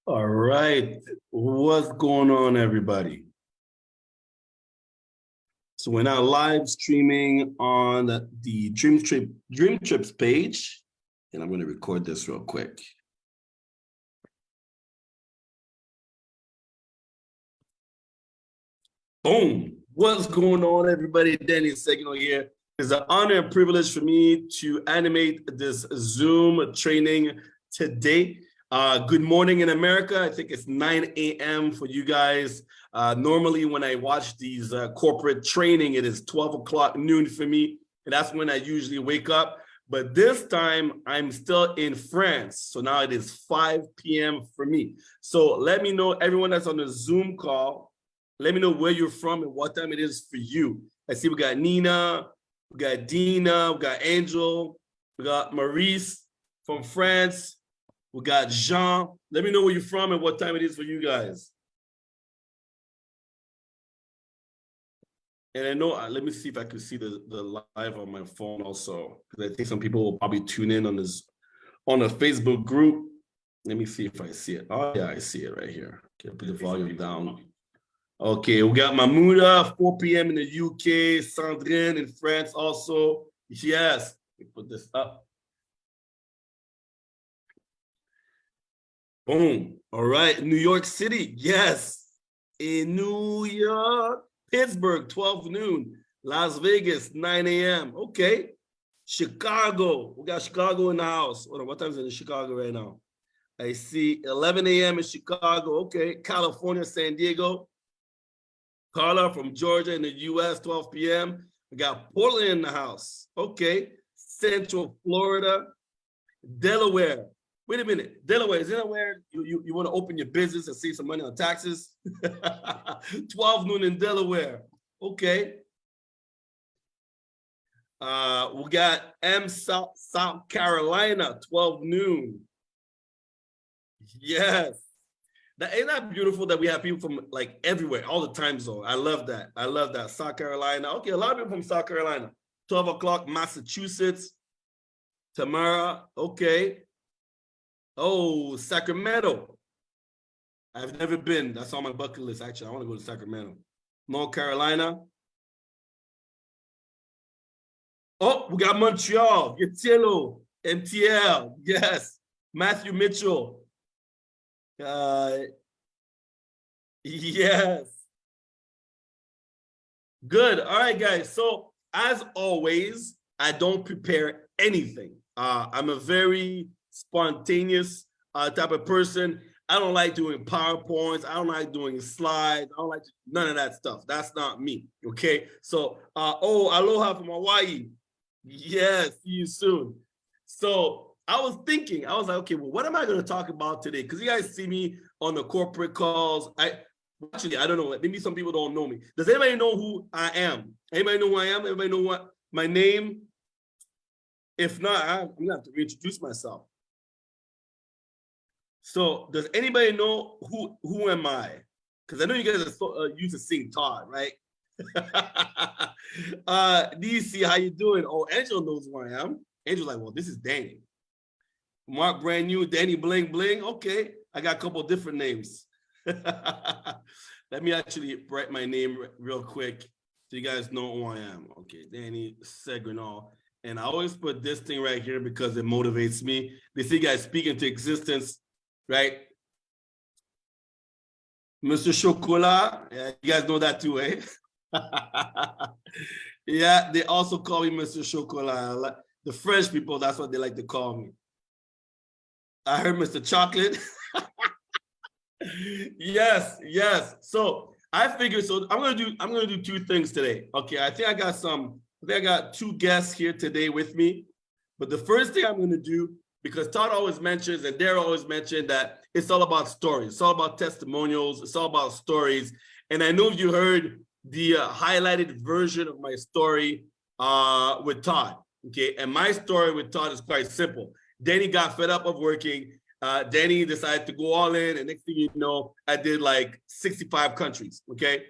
All right, what's going on, everybody? So we're now live streaming on the Dream Trips page, and I'm going to record this real quick. Boom! What's going on, everybody? Danny Segno here. It's an honor and privilege for me to animate this Zoom training today. Good morning in America. I think it's 9 a.m. for you guys. Normally, when I watch these corporate training, it is 12 o'clock noon for me, and that's when I usually wake up. But this time, I'm still in France. So now it is 5 p.m. for me. So let me know, everyone that's on the Zoom call, let me know where you're from and what time it is for you. I see we got Nina, we got Dina, we got Angel, we got Maurice from France, we got Jean. Let me know where you're from and what time it is for you guys. And I know, let me see if I can see the live on my phone also, because I think some people will probably tune in on this on a Facebook group. Let me see if I see it. Oh yeah, I see it right here. Okay, put the volume down. Okay, we got Mahmouda, 4 p.m. in the UK, Sandrine in France also. Yes, let me put this up. Boom. All right, New York City, yes. In New York, Pittsburgh, 12 noon. Las Vegas, 9 a.m. Okay. Chicago, we got Chicago in the house. Hold on, what time is it in Chicago right now? I see 11 a.m. in Chicago. Okay, California, San Diego. Carla from Georgia in the U.S., 12 p.m. We got Portland in the house. Okay. Central Florida. Delaware. Wait a minute. Delaware, is Delaware, you want to open your business and save some money on taxes? 12 noon in Delaware. Okay. We got South Carolina, 12 noon. Yes. Ain't that beautiful that we have people from like everywhere, all the time zone? I love that. I love that. South Carolina. Okay, a lot of people from South Carolina. 12 o'clock, Massachusetts. Tamara. Okay. Oh, Sacramento. I've never been. That's on my bucket list, actually. I want to go to Sacramento. North Carolina. Oh, we got Montreal. Yatilo. MTL. Yes. Matthew Mitchell. Yes. Good. All right, guys. So as always, I don't prepare anything. I'm a very spontaneous type of person. I don't like doing PowerPoints. I don't like doing slides. I don't like none of that stuff. That's not me. Okay. So, aloha from Hawaii. Yes. See you soon. So I was thinking, I was like, okay, well, what am I going to talk about today? Because you guys see me on the corporate calls. I don't know. Maybe some people don't know me. Does anybody know who I am? Anybody know who I am? Everybody know what my name? If not, I'm going to have to reintroduce myself. So does anybody know who am I? Because I know you guys are so used to seeing Todd, right? DC, how you doing? Oh, Angel knows who I am. Angel's like, well, this is Danny. Mark, brand new. Danny Bling Bling. Okay, I got a couple of different names. Let me actually write my name real quick so you guys know who I am. Okay, Danny Segrinal. And I always put this thing right here because it motivates me. They see guys speak into existence, right? Mr. Chocolat. Yeah, you guys know that too, eh? Yeah, they also call me Mr. Chocolat. The French people, that's what they like to call me. I heard Mr. Chocolate. Yes. So I figured, so I'm gonna do two things today. Okay, I think I got two guests here today with me. But the first thing I'm gonna do, because Todd always mentions and Darryl always mentioned that it's all about stories, it's all about testimonials, it's all about stories. And I know you heard the highlighted version of my story with Todd. Okay, and my story with Todd is quite simple. Danny got fed up of working. Danny decided to go all in, and next thing you know, I did like 65 countries. Okay,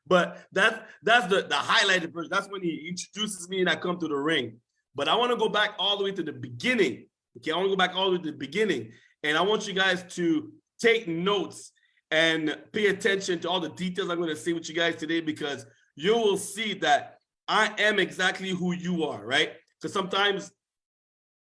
but that's the highlighted version. That's when he introduces me and I come to the ring. But I want to go back all the way to the beginning. Okay, I want to go back all the way to the beginning, and I want you guys to take notes and pay attention to all the details I'm going to say with you guys today, because you will see that I am exactly who you are, right? Because sometimes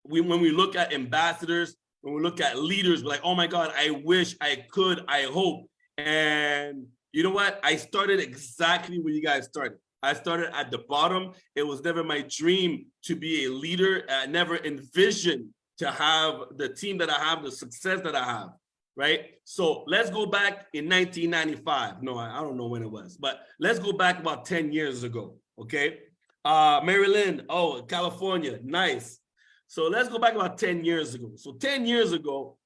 when we look at ambassadors, when we look at leaders, we're like, oh my God, I wish, I could, I hope. And you know what? I started exactly where you guys started. I started at the bottom. It was never my dream to be a leader. I never envisioned to have the team that I have, the success that I have, right? So let's go back in 1995. No, I don't know when it was, but let's go back about 10 years ago, okay? Maryland, oh, California, nice. So let's go back about 10 years ago. So 10 years ago,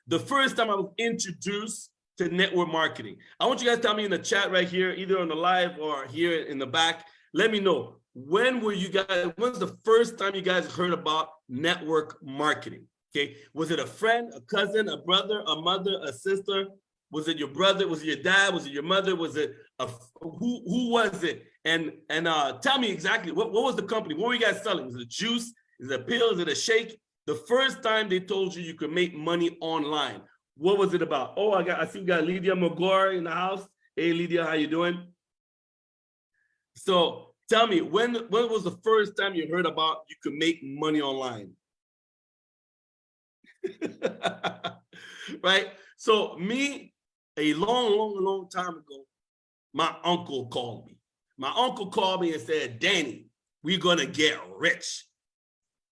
the first time I was introduced to network marketing. I want you guys to tell me in the chat right here, either on the live or here in the back. Let me know, when was the first time you guys heard about network marketing? Okay, was it a friend, a cousin, a brother, a mother, a sister? Was it your brother? Was it your dad? Was it your mother? Was it who was it? And tell me exactly what was the company? What were you guys selling? Was it a juice? Is it a pill? Is it a shake? The first time they told you could make money online, what was it about? Oh, I see we got Lydia Magor in the house. Hey, Lydia, how you doing? So tell me, when was the first time you heard about you could make money online? Right? So me, a long time ago, my uncle called me. My uncle called me and said, Danny, we're gonna get rich.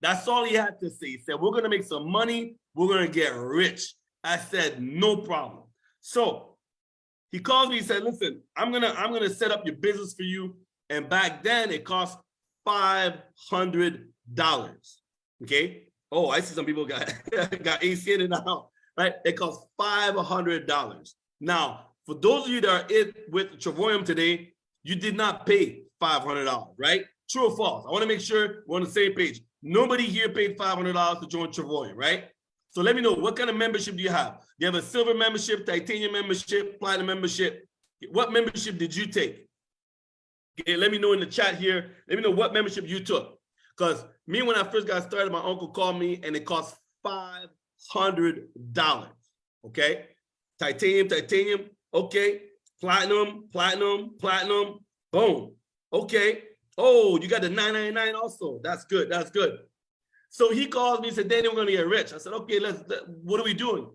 That's all he had to say. He said, we're gonna make some money, we're gonna get rich. I said, no problem. So he calls me, he said, listen, I'm gonna set up your business for you. And back then it cost $500. Okay. Oh, I see some people got AC in it now, right? It costs $500. Now, for those of you that are with Travorium today, you did not pay $500, right? True or false? I want to make sure we're on the same page. Nobody here paid $500 to join Travorium, right? So let me know, what kind of membership do you have? Do you have a silver membership, titanium membership, platinum membership? What membership did you take? Okay, let me know in the chat here. Let me know what membership you took. Because me, when I first got started, my uncle called me and it cost $500. Okay? Titanium, okay. Platinum, boom. Okay. Oh, you got the $999 also. That's good. So he calls me and said, Danny, we're gonna get rich. I said, okay, what are we doing?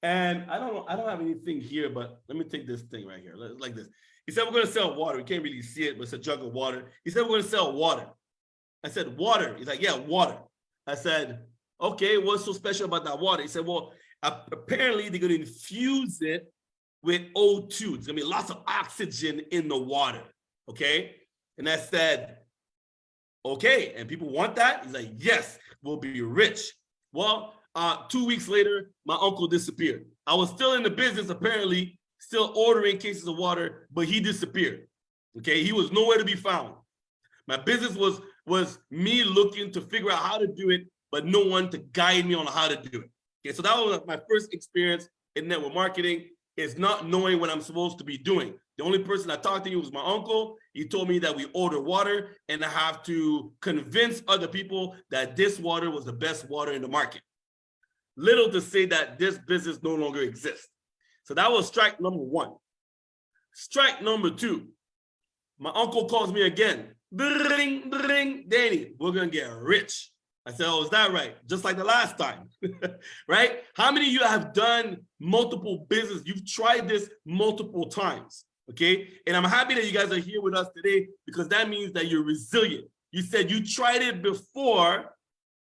And I don't have anything here, but let me take this thing right here, like this. He said, we're gonna sell water. We can't really see it, but it's a jug of water. He said, we're gonna sell water. I said, water? He's like, yeah, water. I said, okay, what's so special about that water? He said, well, apparently they're gonna infuse it with O2. There's gonna be lots of oxygen in the water, okay? And I said, okay, and people want that? He's like, yes, we'll be rich. Well, 2 weeks later, my uncle disappeared. I was still in the business, apparently, still ordering cases of water, but he disappeared. Okay, he was nowhere to be found. My business was me looking to figure out how to do it, but no one to guide me on how to do it. Okay, so that was my first experience in network marketing, is not knowing what I'm supposed to be doing. The only person I talked to was my uncle. He told me that we order water and I have to convince other people that this water was the best water in the market. Little to say that this business no longer exists. So that was strike number one. Strike number two, my uncle calls me again. Ding, ding, Danny, we're gonna get rich. I said, oh, is that right? Just like the last time, right? How many of you have done multiple business? You've tried this multiple times, okay? And I'm happy that you guys are here with us today, because that means that you're resilient. You said you tried it before,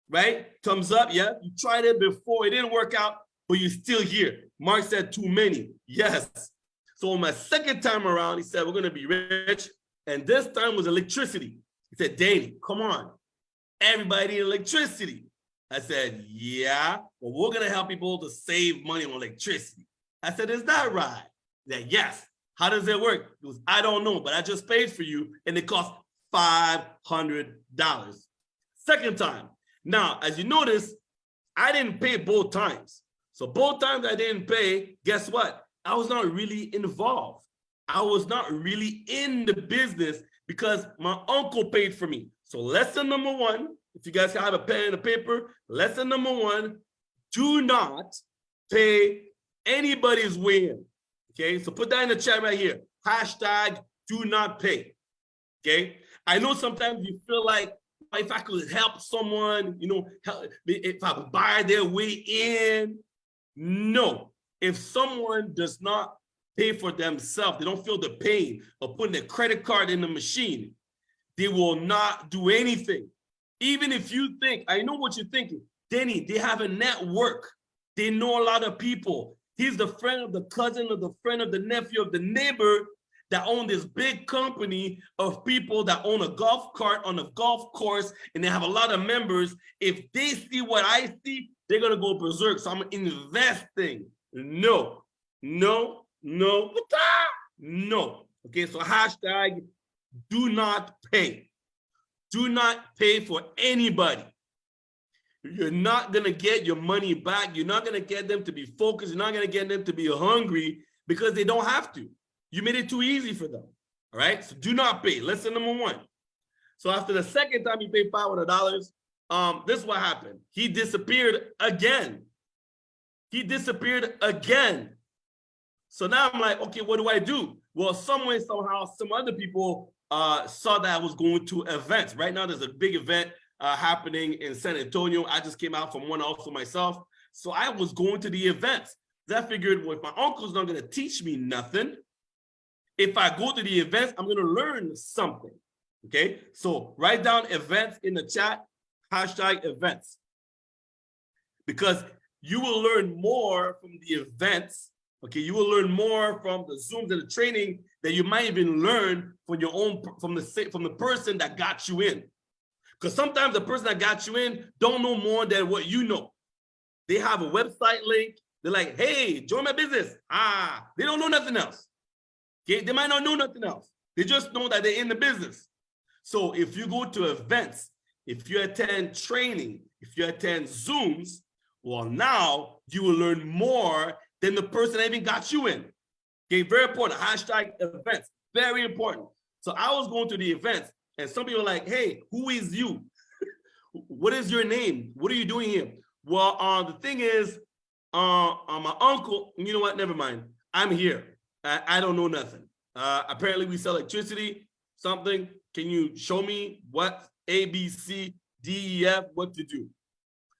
right? Thumbs up, yeah. You tried it before, it didn't work out, but you're still here. Mark said too many, yes. So on my second time around, he said, we're gonna be rich. And this time was electricity. He said, Danny, come on. Everybody in electricity. I said, yeah, well, we're gonna help people to save money on electricity. I said, is that right? He said, yes. How does it work? He goes, I don't know, but I just paid for you and it cost $500. Second time. Now, as you notice, I didn't pay both times. So both times I didn't pay, guess what? I was not really involved. I was not really in the business because my uncle paid for me. So lesson number one, if you guys have a pen and a paper, lesson number one, do not pay Anybody's way in. Okay, so put that in the chat right here. Hashtag do not pay. Okay, I know sometimes you feel like if I could help someone, if I could buy their way in. No, if someone does not pay for themselves, they don't feel the pain of putting their credit card in the machine, they will not do anything. Even if you think, I know what you're thinking, Denny, they have a network. They know a lot of people. He's the friend of the cousin of the friend of the nephew of the neighbor that own this big company of people that own a golf cart on a golf course, and they have a lot of members. If they see what I see, they're gonna go berserk. So I'm investing. No. Okay, so hashtag do not pay. Do not pay for anybody. You're not gonna get your money back. You're not gonna get them to be focused. You're not gonna get them to be hungry because they don't have to. You made it too easy for them. All right, so do not pay. Lesson number one. So after the second time he paid $500, this is what happened. He disappeared again. So now I'm like, okay, what do I do? Well, some way, somehow, some other people saw that I was going to events. Right now, there's a big event happening in San Antonio. I just came out from one also myself. So I was going to the events. I figured, well, if my uncle's not going to teach me nothing, if I go to the events, I'm going to learn something. Okay, so write down events in the chat, hashtag events, because you will learn more from the events. Okay, you will learn more from the Zooms and the training that you might even learn from your own, from the person that got you in. Because sometimes the person that got you in don't know more than what you know. They have a website link. They're like, hey, join my business. They don't know nothing else. Okay, they might not know nothing else. They just know that they're in the business. So if you go to events, if you attend training, if you attend Zooms, well, now you will learn more than the person that even got you in. Okay, very important. Hashtag events, very important. So I was going to the events, and some people are like, hey, who is you? What is your name? What are you doing here? Well, the thing is, my uncle, you know what? Never mind. I'm here. I don't know nothing. Apparently, we sell electricity, something. Can you show me what A, B, C, D, E, F, what to do?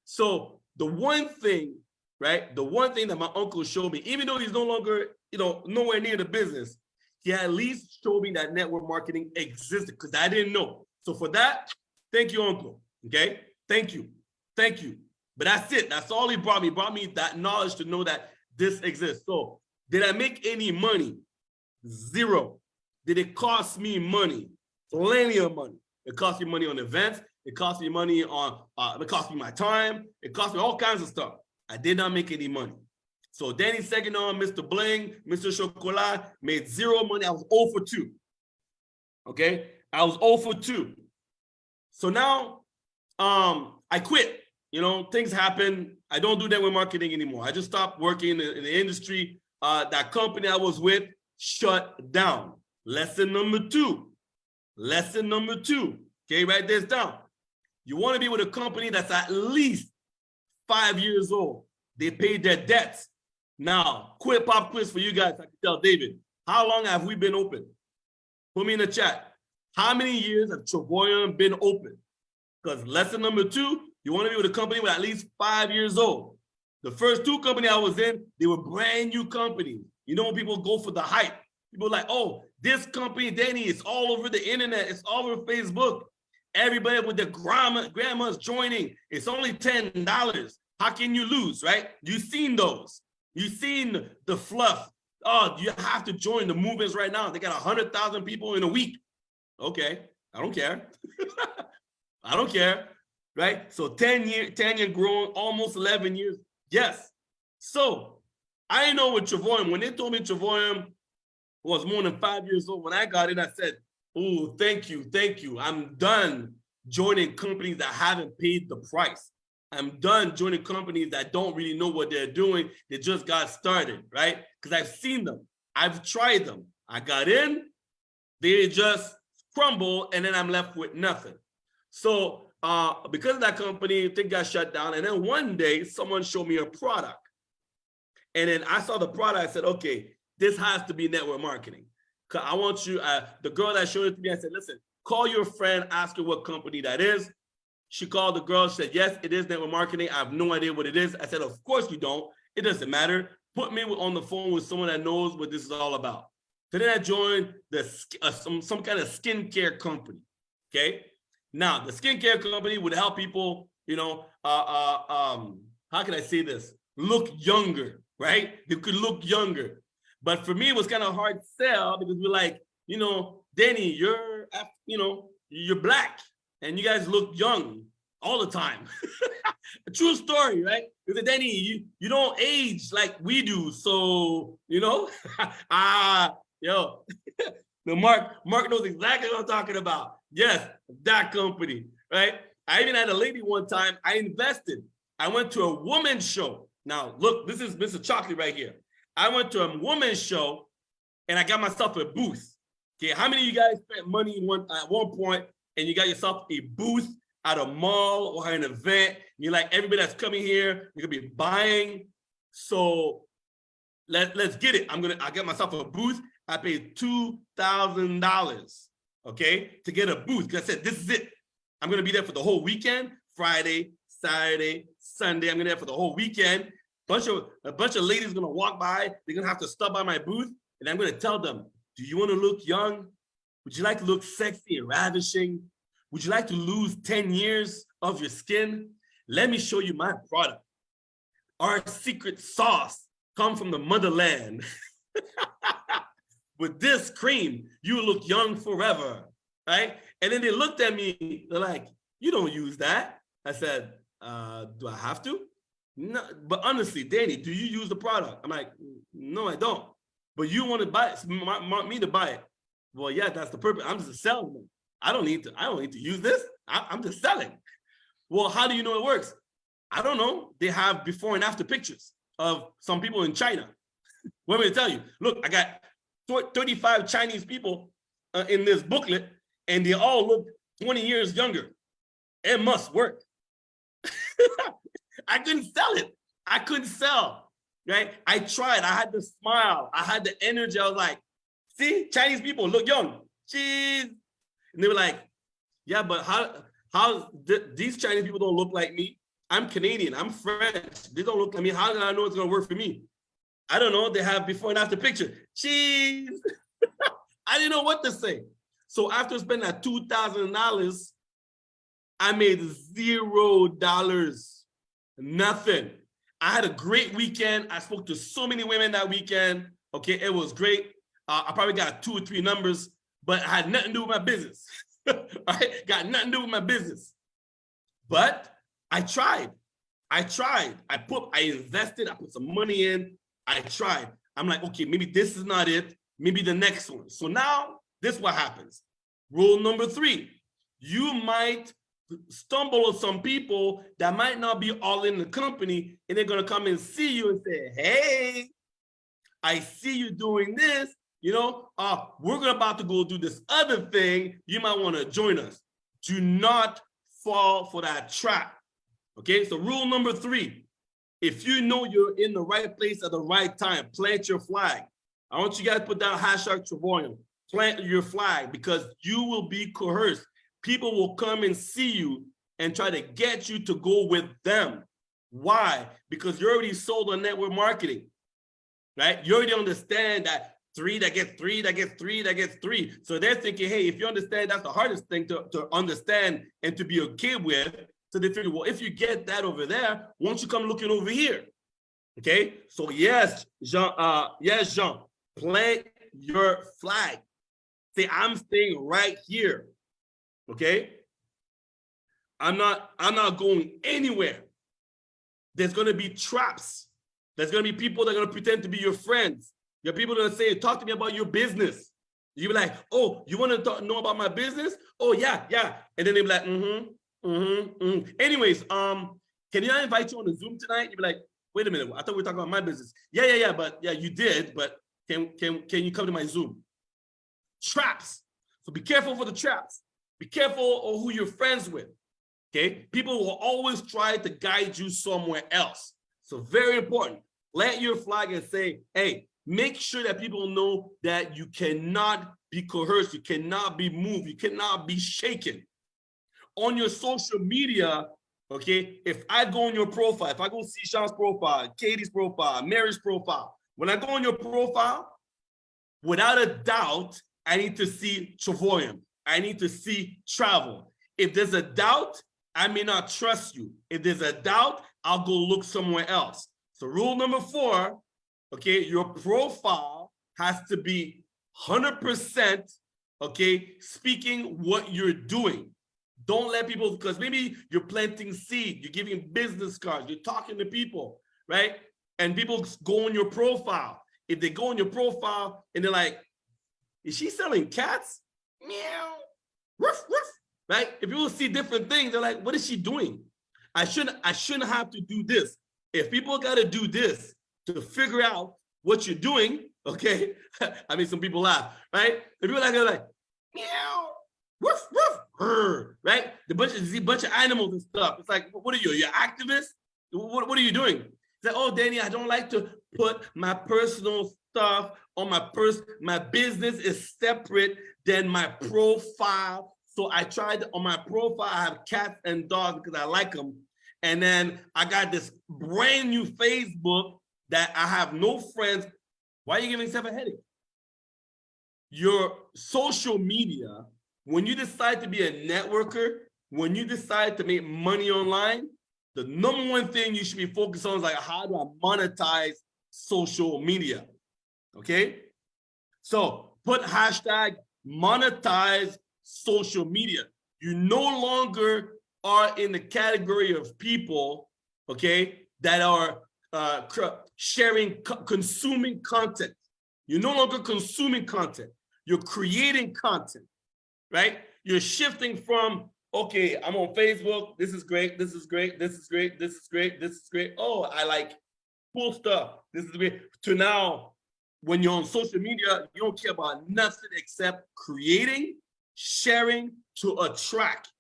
So the one thing, right? The one thing that my uncle showed me, even though he's no longer, nowhere near the business, he at least showed me that network marketing existed because I didn't know. So for that, thank you, uncle. Okay, thank you. But that's it. That's all he brought me. He brought me that knowledge to know that this exists. So did I make any money? Zero. Did it cost me money? Plenty of money. It cost me money on events. It cost me money on, it cost me my time. It cost me all kinds of stuff. I did not make any money. So Danny Seguinon, Mr. Bling, Mr. Chocolat made zero money. I was 0 for 2. Okay? I was 0 for 2. So now I quit. Things happen. I don't do network marketing anymore. I just stopped working in the industry. That company I was with shut down. Lesson number two. Okay, write this down. You want to be with a company that's at least 5 years old. They paid their debts. Now, quick pop quiz for you guys. I can tell David, how long have we been open? Put me in the chat. How many years have Travorium been open? Because lesson number 2, you want to be with a company with at least 5 years old. The first 2 companies I was in, they were brand new companies. When people go for the hype, people are like, oh, this company, Danny, it's all over the internet. It's all over Facebook. Everybody with their grandmas joining. It's only $10. How can you lose, right? You've seen those. You've seen the fluff. Oh, you have to join the movements right now. They got 100,000 people in a week. Okay, I don't care. I don't care, right? So 10 year growing, almost 11 years. Yes. So I know with Travorium, when they told me Travorium was more than 5 years old, when I got in, I said, oh, thank you. I'm done joining companies that haven't paid the price. I'm done joining companies that don't really know what they're doing. They just got started, right? Because I've seen them. I've tried them. I got in, they just crumble, and then I'm left with nothing. So because of that company, things got shut down. And then one day, someone showed me a product. And then I saw the product. I said, okay, this has to be network marketing. Cause I want you, the girl that showed it to me, I said, listen, call your friend, ask her what company that is. She called the girl, said, yes, it is network marketing. I have no idea what it is. I said, of course you don't. It doesn't matter. Put me on the phone with someone that knows what this is all about. So then I joined some kind of skincare company. Okay. Now the skincare company would help people, how can I say this? Look younger, right? They could look younger. But for me, it was kind of hard to sell because we're like, Danny, you're black and you guys look young all the time. A true story, right? Because Danny, you don't age like we do. So, the Mark knows exactly what I'm talking about. Yes, that company, right? I even had a lady one time, I invested. I went to a woman's show. Now, look, this is Mr. Chocolate right here. I went to a woman's show and I got myself a booth. Okay, how many of you guys spent money at one point and you got yourself a booth at a mall or an event? You're like, everybody that's coming here, you're gonna be buying. So let's get it. I get myself a booth. I paid $2,000, okay, to get a booth. Because I said, this is it. I'm gonna be there for the whole weekend, Friday, Saturday, Sunday. I'm gonna be there for the whole weekend. A bunch of ladies gonna walk by. They're gonna have to stop by my booth, and I'm gonna tell them, do you want to look young? Would you like to look sexy and ravishing? Would you like to lose 10 years of your skin? Let me show you my product. Our secret sauce comes from the motherland. With this cream, you will look young forever, right? And then they looked at me, they're like, you don't use that. I said, do I have to? No, but honestly, Danny, do you use the product? I'm like, no, I don't. But you want to buy it, want me to buy it. Well, yeah, that's the purpose. I'm just a salesman. I don't need to use this. I'm just selling. Well, how do you know it works? I don't know. They have before and after pictures of some people in China. Want me to tell you? Look, I got 35 Chinese people in this booklet, and they all look 20 years younger. It must work. I couldn't sell it. I couldn't sell, right? I tried. I had the smile. I had the energy. I was like, see, Chinese people look young. Jeez. And they were like, yeah, but how these Chinese people don't look like me? I'm Canadian. I'm French. They don't look like me. How did I know it's going to work for me? I don't know. They have before and after picture. Jeez. I didn't know what to say. So after spending that $2,000, I made $0. Nothing. I had a great weekend. I spoke to so many women that weekend. Okay, it was great. I probably got 2 or 3 numbers, but it had nothing to do with my business. All right, got nothing to do with my business. But I tried. I invested. I put some money in. I tried. I'm like, okay, maybe this is not it. Maybe the next one. So now this is what happens. Rule number 3: you might stumble on some people that might not be all in the company, and they're going to come and see you and say, hey, I see you doing this, we're about to go do this other thing. You might want to join us. Do not fall for that trap. Okay, so rule number 3, if you know you're in the right place at the right time, plant your flag. I want you guys to put down #Travorium, plant your flag, because you will be coerced. People will come and see you and try to get you to go with them. Why? Because you're already sold on network marketing, right? You already understand that 3 that gets 3, that gets 3, that gets 3. So they're thinking, hey, if you understand, that's the hardest thing to understand and to be okay with. So they figure, well, if you get that over there, won't you come looking over here? Okay. So yes, Jean, plant your flag. Say, I'm staying right here. Okay, I'm not going anywhere. There's going to be traps. There's going to be people that are going to pretend to be your friends. There are people that are going to say, talk to me about your business. You'll be like, oh, you want to know about my business? Oh, yeah. And then they'll be like, Anyways, can I invite you on the Zoom tonight? You'll be like, wait a minute, I thought we were talking about my business. Yeah, but yeah, you did, but can you come to my Zoom? Traps. So be careful for the traps. Be careful of who you're friends with, okay? People will always try to guide you somewhere else. So very important. plant your flag and say, hey, make sure that people know that you cannot be coerced, you cannot be moved, you cannot be shaken. On your social media, okay, if I go on your profile, if I go see Sean's profile, Katie's profile, Mary's profile, when I go on your profile, without a doubt, I need to see Travorium. I need to see travel. If there's a doubt, I may not trust you. If there's a doubt, I'll go look somewhere else. So rule number 4, okay, your profile has to be 100%, okay, speaking what you're doing. Don't let people, because maybe you're planting seed, you're giving business cards, you're talking to people, right? And people go on your profile. If they go on your profile and they're like, is she selling cats? Meow, woof, woof, right? If people see different things, they're like, what is she doing? I shouldn't have to do this. If people got to do this to figure out what you're doing, okay? I mean, some people laugh, right? If people they're like, meow, woof, woof, brr, right? The bunch of animals and stuff. It's like, what are you? You're activist? What are you doing? It's like, oh, Danny, I don't like to put my personal stuff on my business is separate than my profile. So I tried on my profile, I have cats and dogs because I like them. And then I got this brand new Facebook that I have no friends. Why are you giving yourself a headache? Your social media, when you decide to be a networker, when you decide to make money online, the number one thing you should be focused on is like, how do I monetize social media? Okay? So put hashtag monetize social media. You no longer are in the category of people, okay, that are consuming content. You're no longer consuming content. You're creating content, right? You're shifting from, okay, I'm on Facebook. This is great. This is great. This is great. This is great. This is great. Oh, I like cool stuff. This is great. To now, when you're on social media, you don't care about nothing except creating, sharing to attract,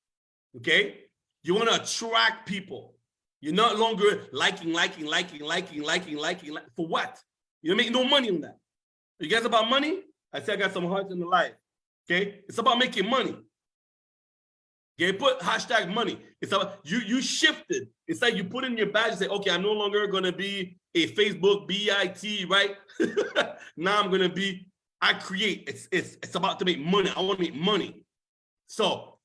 okay? You want to attract people. You're not longer liking. For what? You don't make no money on that. You guys about money? I said I got some hearts in the life, okay? It's about making money. Okay, put hashtag money. It's about, you shifted. It's like you put in your badge and say, okay, I'm no longer going to be a Facebook BIT, right? Now I'm going to be, I create. It's about to make money. I want to make money. So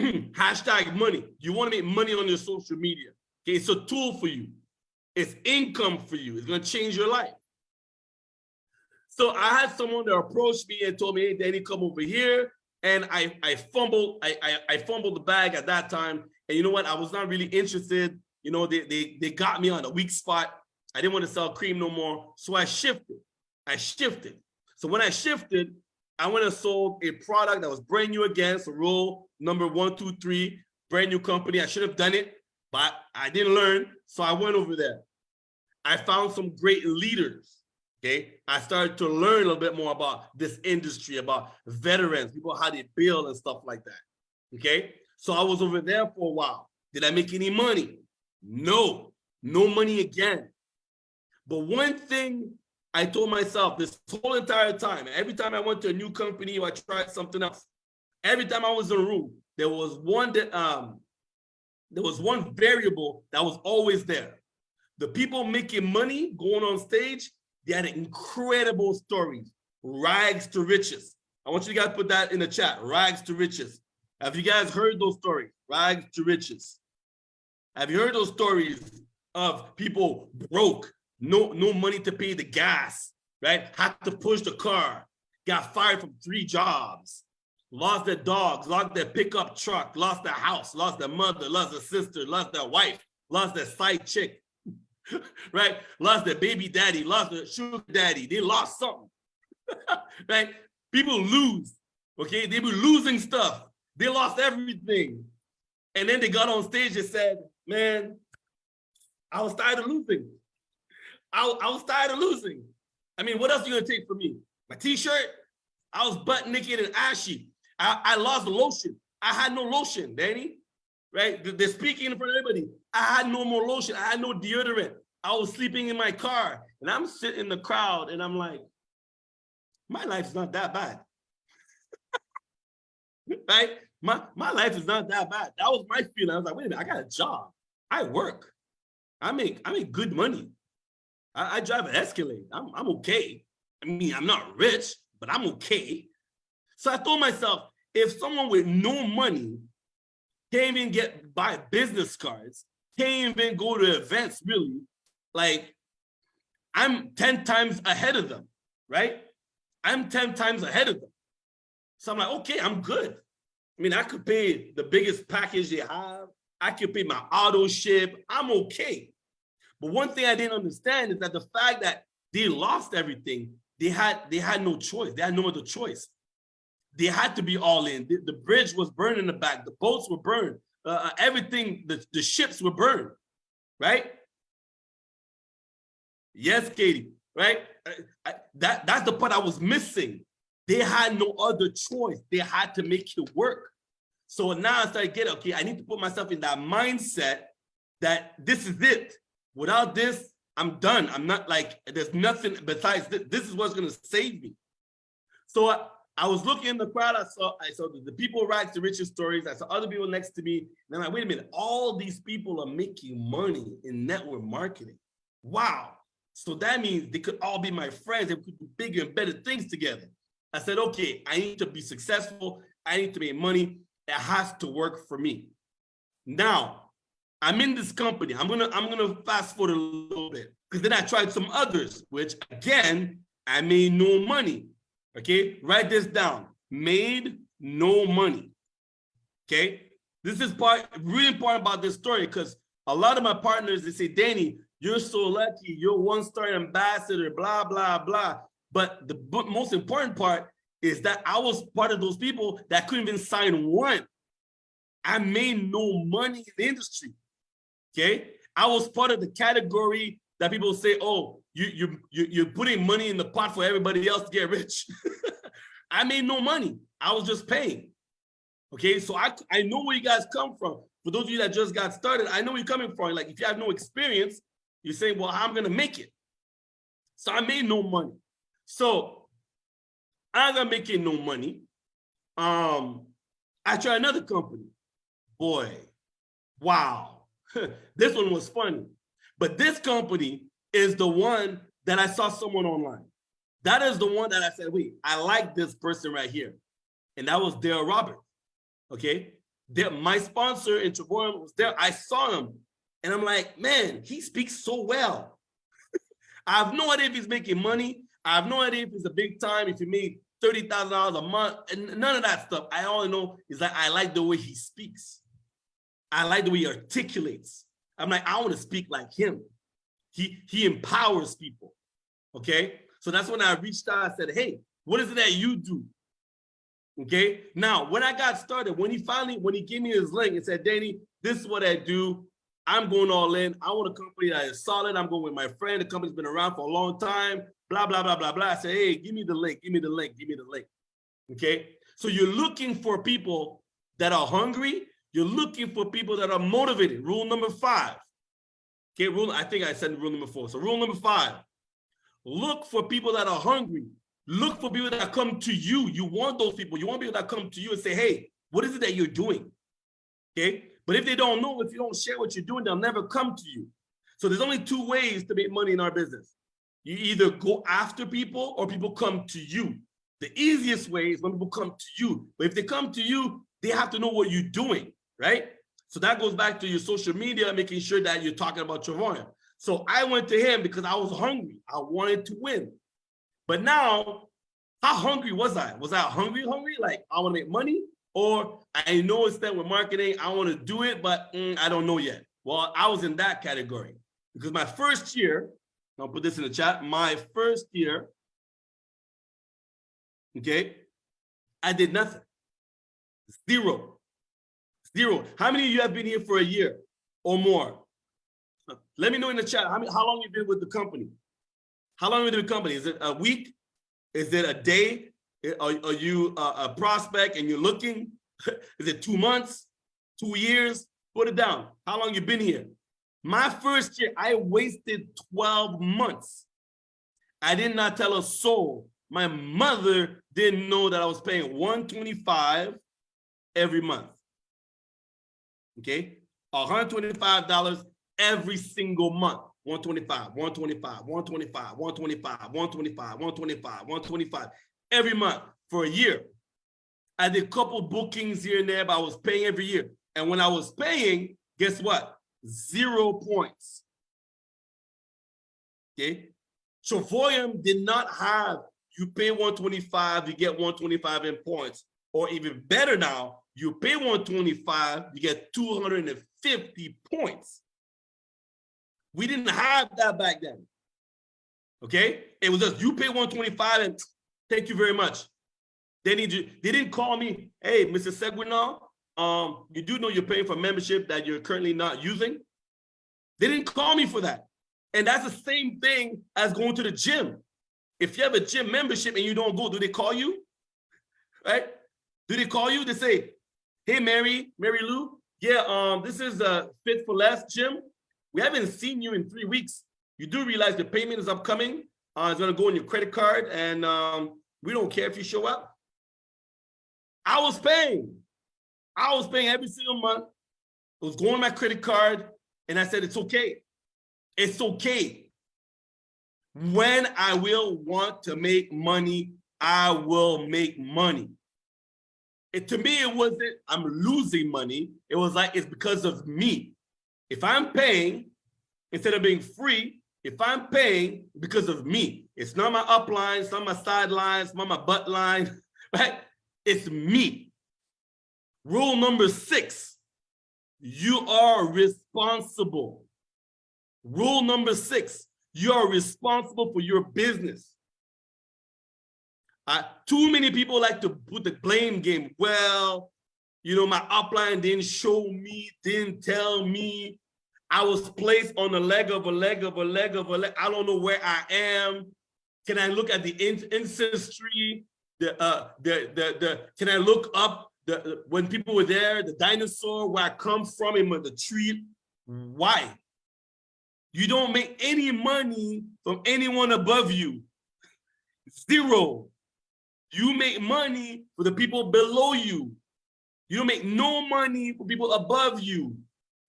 hashtag money. You want to make money on your social media. Okay, it's a tool for you. It's income for you. It's going to change your life. So I had someone that approached me and told me, hey, Danny, come over here. And I fumbled the bag at that time. And you know what? I was not really interested. You know, they got me on a weak spot. I didn't want to sell cream no more. So I shifted. So when I shifted, I went and sold a product that was brand new again. So rule number 1, 2, 3, brand new company. I should have done it, but I didn't learn. So I went over there. I found some great leaders. Okay, I started to learn a little bit more about this industry, about veterans, people, how they build and stuff like that. Okay, so I was over there for a while. Did I make any money? No money again. But one thing I told myself this whole entire time, every time I went to a new company or I tried something else, every time I was in a room, there was one variable that was always there. The people making money, going on stage, they had incredible stories, rags to riches. I want you guys to put that in the chat, rags to riches. Have you guys heard those stories, rags to riches? Have you heard those stories of people broke, no money to pay the gas, right? Had to push the car, got fired from 3 jobs, lost their dogs, lost their pickup truck, lost their house, lost their mother, lost their sister, lost their wife, lost their side chick. Right? Lost their baby daddy, lost their sugar daddy. They lost something. Right? People lose. Okay? They were losing stuff. They lost everything. And then they got on stage and said, man, I was tired of losing. I was tired of losing. I mean, what else are you going to take from me? My t-shirt? I was butt naked and ashy. I lost lotion. I had no lotion, Danny. Right? They're speaking in front of everybody. I had no more lotion. I had no deodorant. I was sleeping in my car, and I'm sitting in the crowd, and I'm like, my life's not that bad. Right? My life is not that bad. That was my feeling. I was like, wait a minute, I got a job. I work. I make good money. I drive an Escalade. I'm okay. I mean, I'm not rich, but I'm okay. So I told myself, if someone with no money can't even buy business cards, can't even go to events, really, like, I'm 10 times ahead of them, right? I'm 10 times ahead of them. So I'm like, okay, I'm good. I mean, I could pay the biggest package they have. I could pay my auto ship. I'm okay. But one thing I didn't understand is that the fact that they lost everything, they had no choice. They had no other choice. They had to be all in. The bridge was burned in the back. The boats were burned. Everything, the ships were burned, right? Yes, Katie, right? That's the part I was missing. They had no other choice. They had to make it work. So now I started getting, okay, I need to put myself in that mindset that this is it. Without this, I'm done. I'm not like, there's nothing besides this. This is what's going to save me. So I was looking in the crowd. I saw the people write the richest stories. I saw other people next to me. And I'm like, wait a minute. All these people are making money in network marketing. Wow. So that means they could all be my friends. They could do bigger and better things together. I said, okay, I need to be successful. I need to make money. It has to work for me. Now, I'm in this company. I'm gonna fast forward a little bit, because then I tried some others, which again, I made no money. Okay, write this down. Made no money. Okay, this is really important about this story, because a lot of my partners, they say, Danny, you're so lucky. You're one-star ambassador, blah, blah, blah. But the most important part is that I was part of those people that couldn't even sign one. I made no money in the industry. Okay, I was part of the category that people say, oh, you're putting money in the pot for everybody else to get rich. I made no money. I was just paying. Okay, so I know where you guys come from. For those of you that just got started, I know where you're coming from. Like, if you have no experience, you're saying, well, how am I going to make it? So I made no money. So as I'm making no money, I tried another company. Boy, wow. This one was funny. But this company is the one that I saw someone online. That is the one that I said, wait, I like this person right here. And that was Dale Roberts. Okay. My sponsor in Travorium was there. I saw him and I'm like, man, he speaks so well. I have no idea if he's making money. I have no idea if it's a big time, if he made $30,000 a month, and none of that stuff. I only know is that I like the way he speaks. I like the way he articulates. I'm like, I want to speak like him. He empowers people. Okay. So that's when I reached out. I said, hey, what is it that you do? Okay. Now, when I got started, when he gave me his link and said, Danny, this is what I do. I'm going all in. I want a company that is solid. I'm going with my friend. The company's been around for a long time. Blah, blah, blah, blah, blah. I said, hey, give me the link. Give me the link. Give me the link. Okay. So you're looking for people that are hungry. You're looking for people that are motivated. Rule number 5. Okay. I think I said rule number 4. So rule number 5. Look for people that are hungry. Look for people that come to you. You want those people. You want people that come to you and say, hey, what is it that you're doing? Okay. But if they don't know, if you don't share what you're doing, they'll never come to you. So there's only 2 ways to make money in our business. You either go after people or people come to you. The easiest way is when people come to you. But if they come to you, they have to know what you're doing, right? So that goes back to your social media, making sure that you're talking about Travorium. So I went to him because I was hungry. I wanted to win. But now, how hungry was I? Was I hungry? Like, I want to make money? Or I know it's that with marketing, I want to do it, but I don't know yet. Well, I was in that category because my first year, I'll put this in the chat, my first year, okay, I did nothing. Zero. How many of you have been here for a year or more? Let me know in the chat, how long you've been with the company? How long have you been with the company? Is it a week? Is it a day? Are you a prospect and you're looking? Is it 2 months, 2 years? Put it down. How long you been here? My first year, I wasted 12 months. I did not tell a soul. My mother didn't know that I was paying $125 every month. Okay, $125 every single month. 125, 125, 125, 125, 125, 125, 125 every month for a year. I did a couple bookings here and there, but I was paying every year. And when I was paying, guess what? 0 points. Okay. Travorium did not have you pay 125, you get 125 in points, or even better now, you pay 125, you get 250 points. We didn't have that back then. Okay, it was just you pay 125 and thank you very much. They didn't call me, hey, Mr. Seguinal, you do know you're paying for membership that you're currently not using. They didn't call me for that. And that's the same thing as going to the gym. If you have a gym membership and you don't go, do they call you? Right? Do they call you? They say, hey, Mary Lou, yeah, this is a Fit for Less gym. We haven't seen you in 3 weeks. You do realize the payment is upcoming. It's going to go on your credit card, and we don't care if you show up. I was paying every single month. It was going on my credit card, and I said, it's okay. It's okay. When I will want to make money, I will make money. To me, it wasn't I'm losing money. It was like it's because of me. If I'm paying, instead of being free, if I'm paying because of me, it's not my upline, it's not my sideline, it's not my butt line, right? It's me. Rule number 6, you are responsible. Rule number 6, you are responsible for your business. Too many people like to put the blame game. Well, you know, my upline didn't show me, didn't tell me. I was placed on a leg of a leg of a leg of a leg. I don't know where I am. Can I look at the ancestry? Can I look up when people were there, the dinosaur, where I come from in the tree? Why? You don't make any money from anyone above you. 0. You make money for the people below you. You don't make no money for people above you.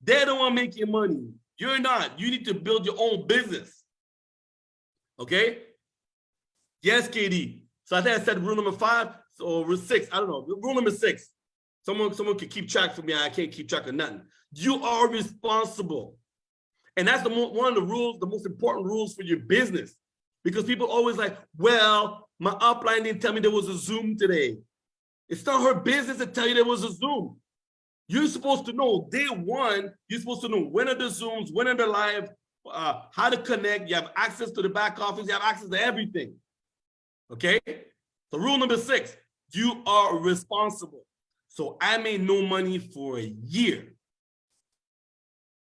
They're the one making money. You're not. You need to build your own business. Okay? Yes, KD. So I think I said rule number 5 or rule 6. I don't know. Rule number 6. Someone can keep track for me. I can't keep track of nothing. You are responsible. And that's one of the rules, the most important rules for your business. Because people always like, well, my upline didn't tell me there was a Zoom today. It's not her business to tell you there was a Zoom. You're supposed to know day one, you're supposed to know when are the Zooms, when are the live, how to connect. You have access to the back office. You have access to everything. Okay? So rule number 6, you are responsible. So I made no money for a year.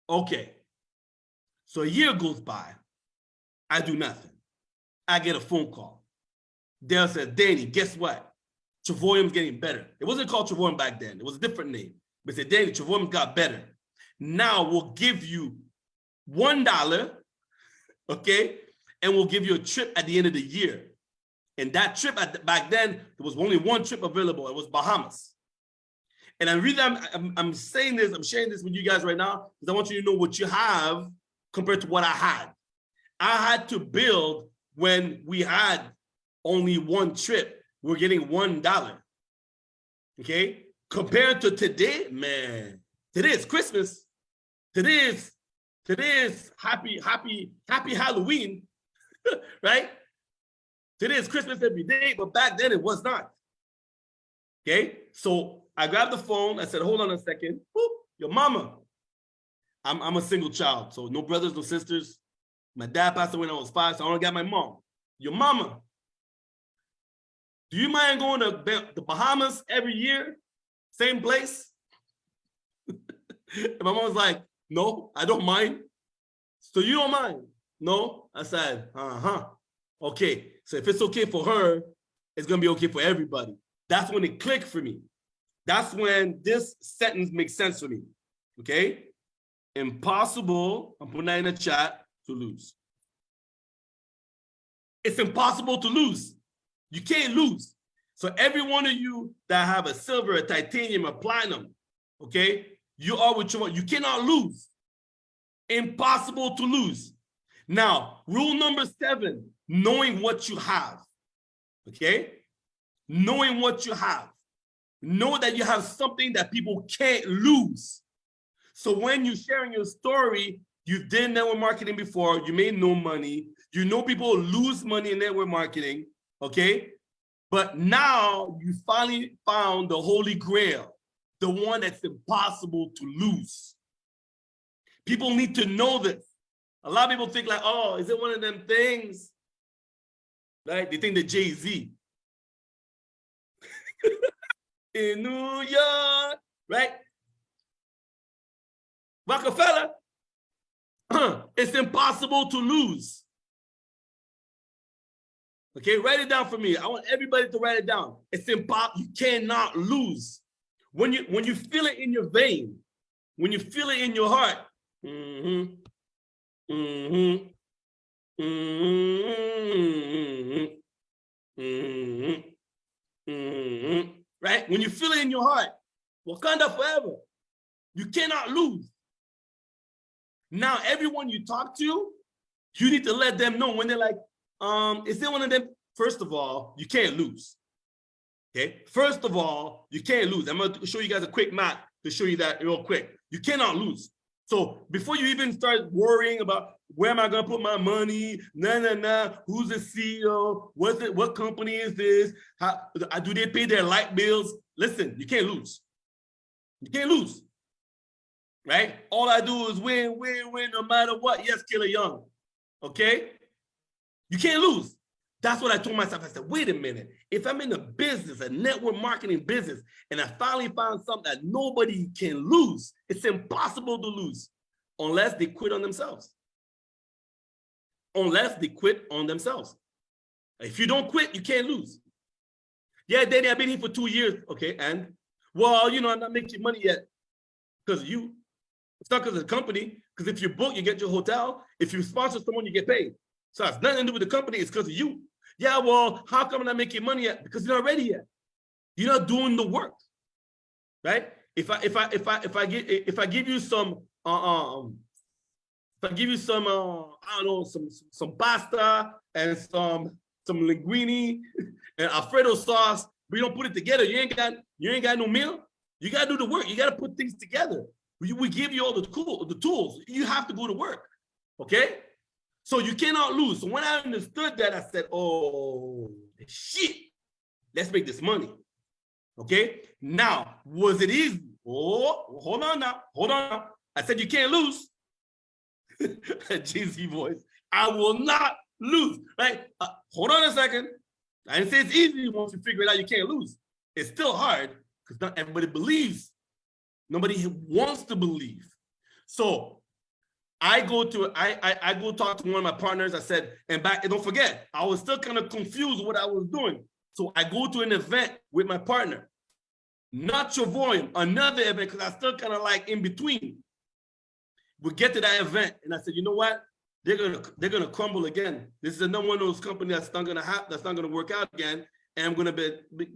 Okay. So a year goes by. I do nothing. I get a phone call. Dale said, Danny, guess what? Travorium's getting better. It wasn't called Travorium back then. It was a different name. But said, Danny, Travorium got better. Now we'll give you $1, okay? And we'll give you a trip at the end of the year. And that trip back then, there was only one trip available. It was Bahamas. And the reason I'm saying this, I'm sharing this with you guys right now, because I want you to know what you have compared to what I had. I had to build when we had only one trip. We're getting $1. Okay? Compared to today, man, today is Christmas. Today is happy Halloween, right? Today is Christmas every day, but back then it was not. Okay? So I grabbed the phone. I said, hold on a second. Boop, your mama. I'm a single child, so no brothers, no sisters. My dad passed away when I was 5, so I only got my mom. Your mama. Do you mind going to the Bahamas every year? Same place? And my mom was like, no, I don't mind. So you don't mind? No? I said, okay. So if it's okay for her, it's going to be okay for everybody. That's when it clicked for me. That's when this sentence makes sense for me. Okay? Impossible, I'm putting that in the chat, to lose. It's impossible to lose. You can't lose. So every one of you that have a silver, a titanium, a platinum, okay, you are what you want. You cannot lose. Impossible to lose. Now, rule number 7, knowing what you have, okay? Knowing what you have. Know that you have something that people can't lose. So when you're sharing your story, you've done network marketing before, you made no money, you know people lose money in network marketing, okay? But now you finally found the Holy Grail, the one that's impossible to lose. People need to know this. A lot of people think like, oh, is it one of them things? Right? They think that Jay-Z. In New York, right? Rockefeller, it's impossible to lose. Okay, write it down for me. I want everybody to write it down. It's impossible. You cannot lose. When you feel it in your vein, when you feel it in your heart, right? When you feel it in your heart, Wakanda forever. You cannot lose. Now, everyone you talk to, you need to let them know when they're like, is there one of them? First of all, you can't lose. Okay. First of all, you can't lose. I'm going to show you guys a quick map to show you that real quick. You cannot lose. So before you even start worrying about where am I going to put my money, who's the CEO, what company is this, how do they pay their light bills? Listen, you can't lose. You can't lose. Right? All I do is win, no matter what. Yes, Killer Young. Okay? You can't lose. That's what I told myself. I said, wait a minute. If I'm in a business, a network marketing business, and I finally found something that nobody can lose, it's impossible to lose unless they quit on themselves. Unless they quit on themselves. If you don't quit, you can't lose. Yeah, Danny, I've been here for 2 years. Okay, and? Well, you know, I'm not making money yet because of you. It's not because of the company, because if you book, you get your hotel. If you sponsor someone, you get paid. So it's nothing to do with the company, it's because of you. Yeah, well, how come I'm not making money yet? Because you're not ready yet. You're not doing the work. Right? If I give you some I don't know, some pasta and some linguine and Alfredo sauce, but you don't put it together, you ain't got no meal. You gotta do the work. You gotta put things together. We give you all the tools. You have to go to work. Okay? So you cannot lose. So when I understood that, I said, oh, shit, let's make this money. Okay? Now, was it easy? Oh, hold on now. I said, you can't lose. Jay-Z voice. I will not lose, right? Hold on a second. I didn't say it's easy once you figure it out, you can't lose. It's still hard because not everybody believes. Nobody wants to believe. So I go talk to one of my partners. I said, and don't forget, I was still kind of confused what I was doing. So I go to an event with my partner, not Travorium, another event, because I still kind of like in between. We get to that event, and I said, you know what? They're gonna crumble again. This is another one of those companies that's not gonna work out again, and I'm gonna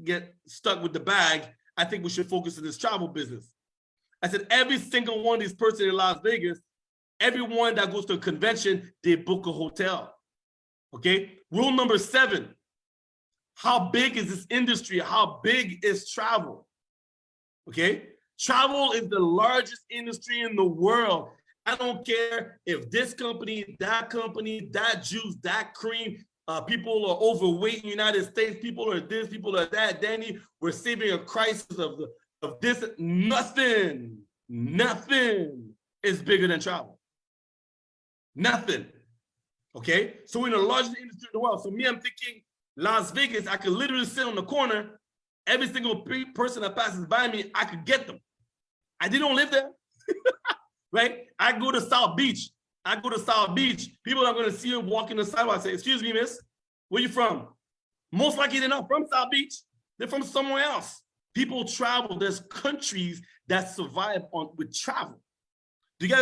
get stuck with the bag. I think we should focus on this travel business. I said, every single one of these persons in Las Vegas, everyone that goes to a convention, they book a hotel. Okay? Rule number 7, how big is this industry? How big is travel? Okay? Travel is the largest industry in the world. I don't care if this company, that juice, that cream, people are overweight in the United States, people are this, people are that. Danny, we're saving a crisis of this. Nothing is bigger than travel. Nothing. Okay? So we're in the largest industry in the world. So me, I'm thinking Las Vegas, I could literally sit on the corner. Every single person that passes by me, I could get them. I didn't live there. Right? I go to South Beach. People are going to see you walking the sidewalk and say, excuse me, miss, where you from? Most likely they're not from South Beach. They're from somewhere else. People travel. There's countries that survive with travel. Do you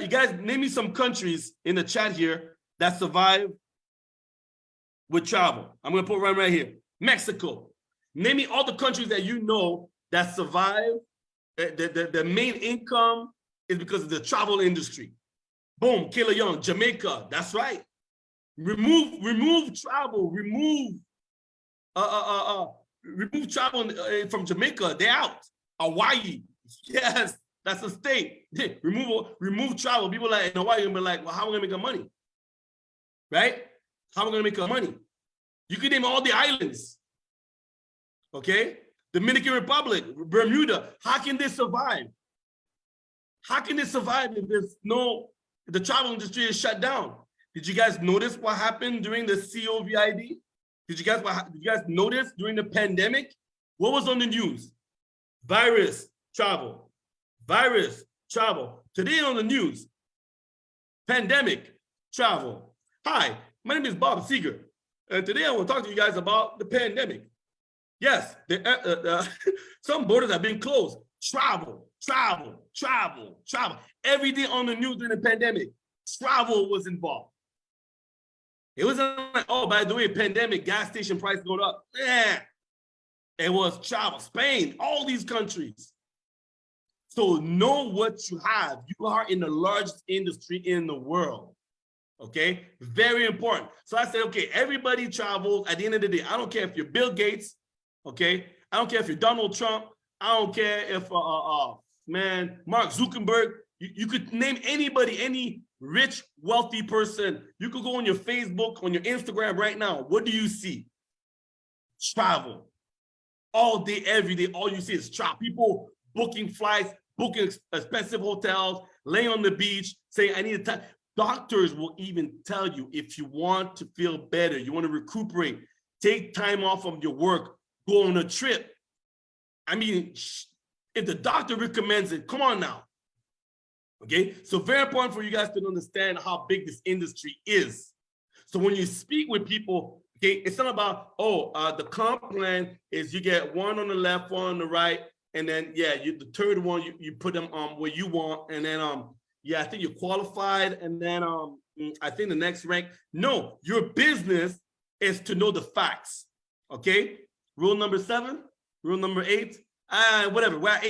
guys name me some countries in the chat here that survive with travel? I'm gonna put right here. Mexico. Name me all the countries that you know that survive. The main income is because of the travel industry. Boom, Kayla Young, Jamaica. That's right. Remove travel. Remove travel from Jamaica. They're out. Hawaii. Yes, that's a state. remove travel. People like in Hawaii gonna be like, well, how am I gonna make money? Right? How am I gonna make money? You can name all the islands. Okay? Dominican Republic, Bermuda. How can they survive? How can they survive if the travel industry is shut down? Did you guys notice what happened during the COVID? Did you guys notice during the pandemic? What was on the news? Virus, travel. Virus, travel. Today on the news, pandemic, travel. Hi, my name is Bob Seeger, and today I will talk to you guys about the pandemic. Yes, some borders have been closed. Travel. Every day on the news during the pandemic, travel was involved. It wasn't like, oh, by the way, pandemic, gas station price going up. Yeah, it was travel. Spain, all these countries. So know what you have. You are in the largest industry in the world. Okay, very important. So I said, okay, everybody travels. At the end of the day, I don't care if you're Bill Gates. Okay, I don't care if you're Donald Trump. I don't care if Mark Zuckerberg. You could name anybody, any rich, wealthy person. You could go on your Facebook, on your Instagram right now. What do you see? Travel. All day, every day, all you see is travel. People booking flights, booking expensive hotels, laying on the beach, saying, I need time. Doctors will even tell you if you want to feel better, you want to recuperate, take time off from your work, go on a trip. I mean, if the doctor recommends it, come on now. Okay, so very important for you guys to understand how big this industry is. So when you speak with people, okay, it's not about, the comp plan is you get one on the left, one on the right, and then, the third one, you put them where you want, and then, I think you're qualified, and then I think the next rank. No, your business is to know the facts, okay? Rule number 7, rule number 8, whatever, we're at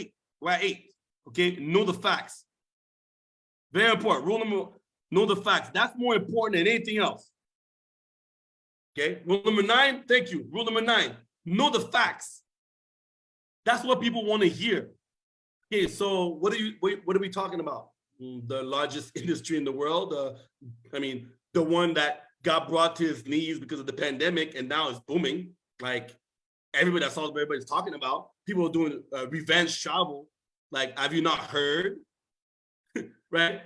8, okay? Know the facts. Very important. Know the facts. That's more important than anything else. Okay. Rule number 9. Thank you. Rule number 9. Know the facts. That's what people want to hear. Okay. So what are we talking about? The largest industry in the world. The one that got brought to his knees because of the pandemic and now is booming. Like that's all everybody's talking about. People are doing revenge travel. Like, have you not heard? Right?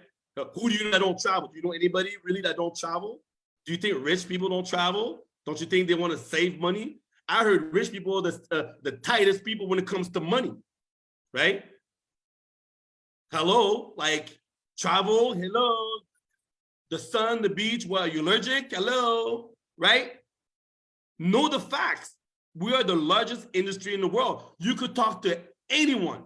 Who do you know that don't travel? Do you know anybody really that don't travel? Do you think rich people don't travel? Don't you think they want to save money? I heard rich people are the tightest people when it comes to money, right? Hello, like travel, hello. The sun, the beach, what, are you allergic? Hello, right? Know the facts. We are the largest industry in the world. You could talk to anyone.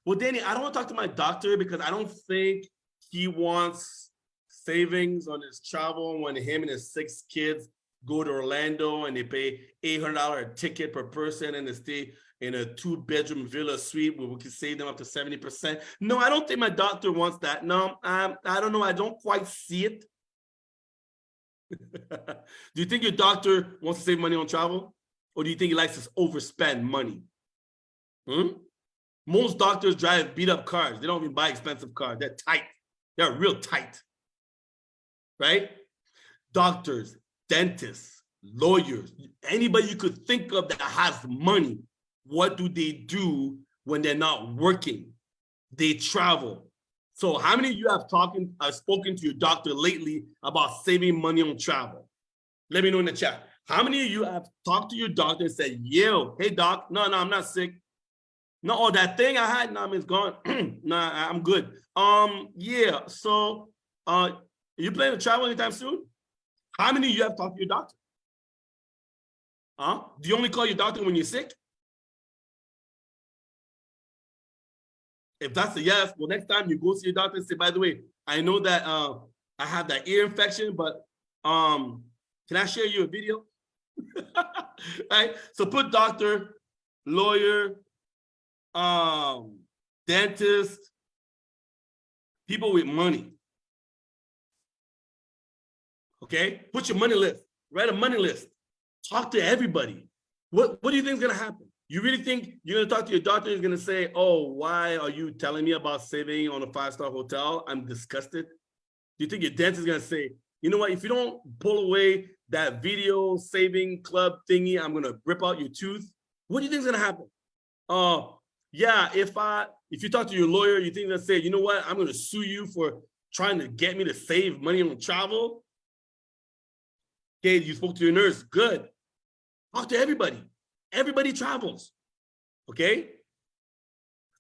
Well, Danny, I don't want to talk to my doctor because I don't think he wants savings on his travel when him and his 6 kids go to Orlando and they pay $800 a ticket per person and they stay in a 2-bedroom villa suite where we can save them up to 70%. No, I don't think my doctor wants that. No, I don't know. I don't quite see it. Do you think your doctor wants to save money on travel? Or do you think he likes to overspend money? Most doctors drive beat up cars. They don't even buy expensive cars. They're tight. They're real tight, right? Doctors, dentists, lawyers, anybody you could think of that has money, what do they do when they're not working? They travel. So how many of you have spoken to your doctor lately about saving money on travel? Let me know in the chat. How many of you have talked to your doctor and said, yo, hey doc, no, I'm not sick. No, that thing I had, no, it's gone. Nah, I'm good. So you planning to travel anytime soon? How many of you have talked to your doctor? Do you only call your doctor when you're sick? If that's a yes, well, next time you go see your doctor and say, by the way, I know that I have that ear infection, but can I share you a video? Right? So put doctor, lawyer, dentist, people with money. Okay? Put your money list. Write a money list. Talk to everybody. What do you think is going to happen? You really think you're going to talk to your doctor? He's going to say, oh, why are you telling me about saving on a 5-star hotel? I'm disgusted. Do you think your dentist is going to say, you know what? If you don't pull away that video saving club thingy, I'm going to rip out your tooth. What do you think is going to happen? Yeah, if you talk to your lawyer, you think they'll say, you know what? I'm going to sue you for trying to get me to save money on travel. Okay, you spoke to your nurse. Good. Talk to everybody. Everybody travels. Okay?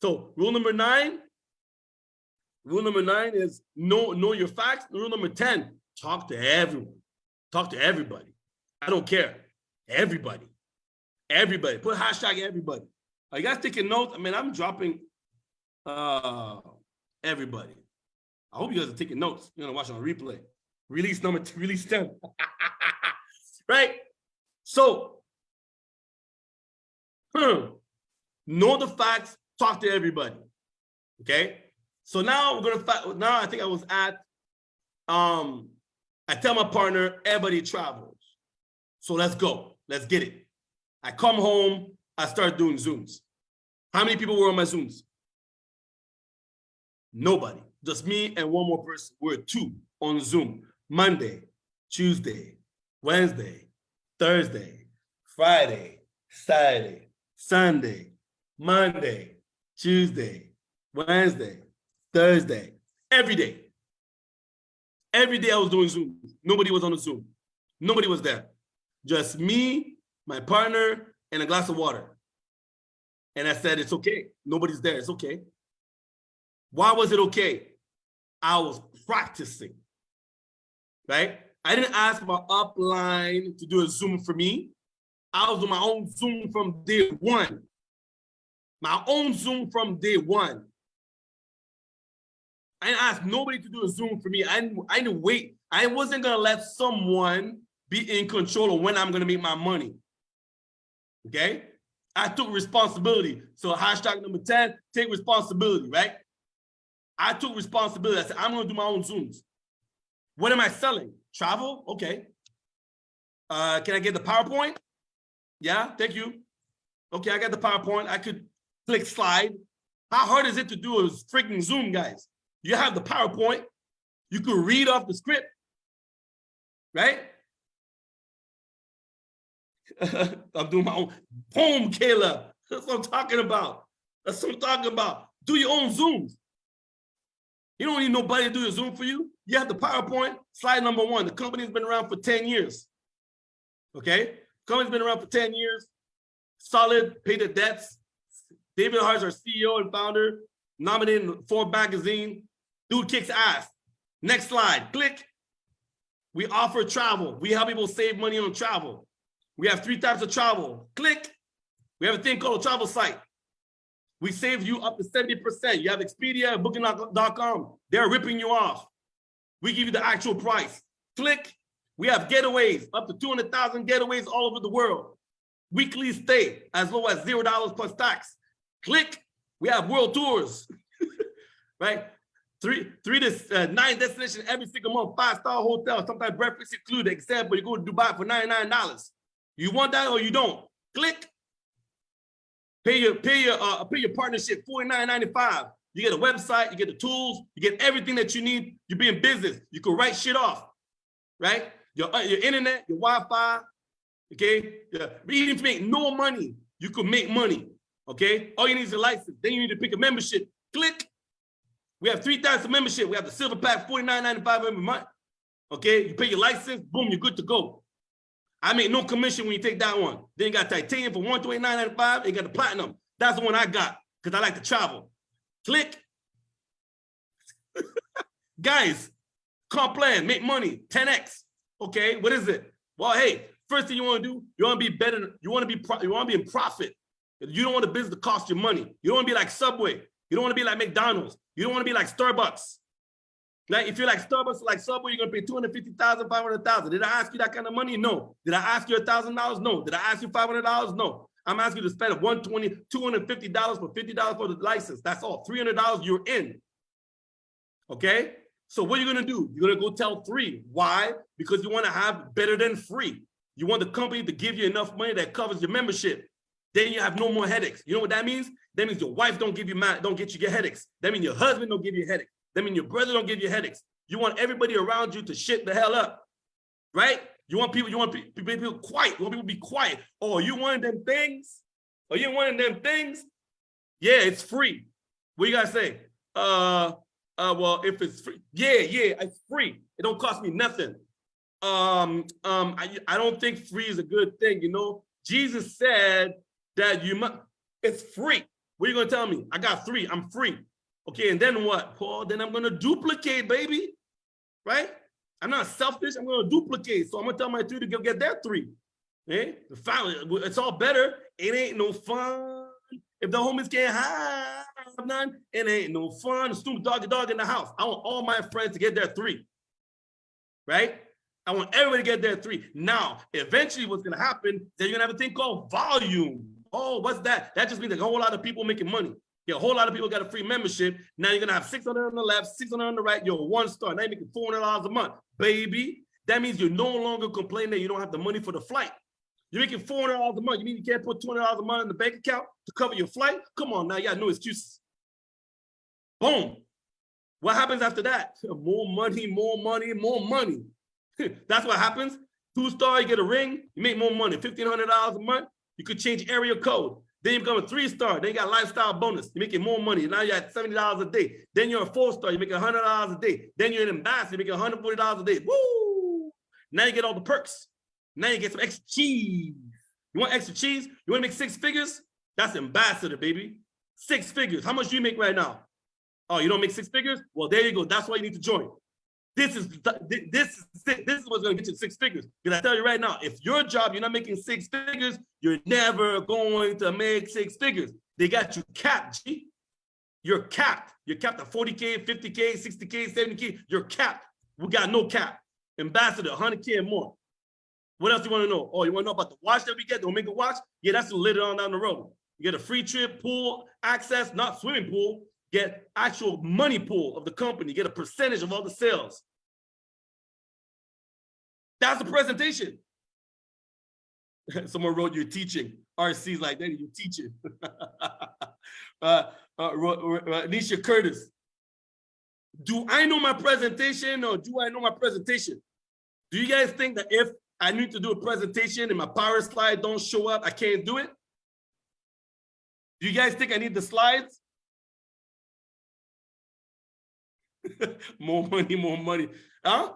So rule number 9 is know your facts. Rule number 10, talk to everyone. Talk to everybody. I don't care. Everybody. Everybody. Put hashtag everybody. Are you guys taking notes? I mean, I'm dropping everybody. I hope you guys are taking notes. You're gonna watch on replay. Release 10. Right? So know the facts, talk to everybody. Okay? So now I think I was at I tell my partner, everybody travels. So let's go. Let's get it. I come home, I start doing Zooms. How many people were on my Zooms? Nobody. Just me and one more person. We're 2 on Zoom. Monday, Tuesday, Wednesday, Thursday, Friday, Saturday, Sunday, Monday, Tuesday, Wednesday, Thursday, every day. Every day I was doing Zoom. Nobody was on the Zoom. Nobody was there. Just me, my partner, and a glass of water. And I said, it's okay. Nobody's there. It's okay. Why was it okay? I was practicing, right? I didn't ask my upline to do a Zoom for me. I was on my own Zoom from day one. My own Zoom from day one. I didn't ask nobody to do a Zoom for me. I didn't wait. I wasn't going to let someone be in control of when I'm going to make my money. Okay? I took responsibility. So hashtag number 10, take responsibility, right? I took responsibility. I said, I'm going to do my own Zooms. What am I selling? Travel? Okay. Can I get the PowerPoint? Yeah, thank you. Okay, I got the PowerPoint. I could click slide. How hard is it to do a freaking Zoom, guys? You have the PowerPoint. You could read off the script, right? I'm doing my own. Boom, Kayla. That's what I'm talking about. That's what I'm talking about. Do your own Zooms. You don't need nobody to do a Zoom for you. You have the PowerPoint. Slide number 1. The company's been around for 10 years. Okay? Company's been around for 10 years. Solid, pay the debts. David Hart's our CEO and founder. Nominated in Forbes magazine. Dude kicks ass. Next slide. Click. We offer travel. We help people save money on travel. We have 3 types of travel. Click. We have a thing called a travel site. We save you up to 70%. You have Expedia, Booking.com. They're ripping you off. We give you the actual price. Click. We have getaways, up to 200,000 getaways all over the world. Weekly stay, as low as $0 plus tax. Click. We have world tours, right? 3 to 9 destinations every single month, 5-star hotel, sometimes breakfast included. Example, you go to Dubai for $99. You want that or you don't? Click. Pay your partnership $49.95. You get a website, you get the tools, you get everything that you need. You be in business. You can write shit off, right? Your internet, your Wi-Fi, okay? Even to make no money, you can make money, okay? All you need is a license. Then you need to pick a membership. Click. We have 3 types of membership. We have the silver pack, $49.95 every month, okay? You pay your license, boom, you're good to go. I make no commission when you take that one. Then you got titanium for $129.95, and you got the platinum. That's the one I got because I like to travel. Click. Guys, comp plan, make money, 10x. Okay, what is it? Well, hey, first thing you want to do, you want to be better. You want to be in profit. You don't want the business to cost you money. You don't want to be like Subway. You don't want to be like McDonald's. You don't want to be like Starbucks. Like if you're like Starbucks, like Subway, you're gonna pay $250,000, $500,000. Did I ask you that kind of money? No. Did I ask you $1,000? No. Did I ask you $500? No. I'm asking you to spend $120, $250 for $50 for the license. That's all. $300, you're in. Okay. So what are you gonna do? You're gonna go tell 3. Why? Because you want to have better than free. You want the company to give you enough money that covers your membership. Then you have no more headaches. You know what that means? That means your wife don't get you headaches. That means your husband don't give you headaches. That means your brother don't give you headaches. You want everybody around you to shit the hell up, right? You want people quiet. You want people to be quiet. Oh, you one of them things? Are you one of them things? Yeah, it's free. What you gotta say? Well, if it's free, yeah, it's free. It don't cost me nothing. I don't think free is a good thing. You know, Jesus said that it's free. What are you gonna tell me? I got 3. I'm free. Okay, and then what? Paul, then I'm gonna duplicate, baby. Right? I'm not selfish, I'm gonna duplicate. So I'm gonna tell my 3 to go get their 3. Eh? It's all better. It ain't no fun. If the homies can't have none, it ain't no fun. Snoop Doggy in the house. I want all my friends to get their 3. Right? I want everybody to get their 3. Now, eventually what's gonna happen, then you're gonna have a thing called volume. Oh, what's that? That just means a whole lot of people making money. Yeah, a whole lot of people got a free membership. Now you're gonna have 600 on the left, 600 on the right. You're 1 star. Now you're making $400 a month, baby. That means you're no longer complaining that you don't have the money for the flight. You're making $400 a month. You mean you can't put $200 a month in the bank account to cover your flight? Come on now, you got no excuses. Boom. What happens after that? More money, more money, more money. That's what happens. 2-star, you get a ring, you make more money. $1,500 a month. You could change area code. Then you become a 3-star. Then you got lifestyle bonus. You're making more money. Now you're at $70 a day. Then you're a 4-star. You're making $100 a day. Then you're an ambassador. You're making $140 a day. Woo! Now you get all the perks. Now you get some extra cheese. You want extra cheese? You want to make 6 figures? That's ambassador, baby. 6 figures. How much do you make right now? Oh, you don't make 6 figures? Well, there you go. That's why you need to join. This is what's going to get you 6 figures. Because I tell you right now, if your job, you're not making 6 figures, you're never going to make 6 figures. They got you capped, G. You're capped. You're capped at 40K, 50K, 60K, 70K. You're capped. We got no cap. Ambassador, 100K and more. What else do you want to know? Oh, you want to know about the watch that we get, the Omega watch? Yeah, that's later on down the road. You get a free trip, pool, access, not swimming pool. Get actual money pool of the company. Get a percentage of all the sales. That's the presentation. Someone wrote, you're teaching. RC's like, Danny, you're teaching. Nisha Curtis. Do I know my presentation or do I know my presentation? Do you guys think that if I need to do a presentation and my power slide don't show up, I can't do it? Do you guys think I need the slides? More money, more money. Huh?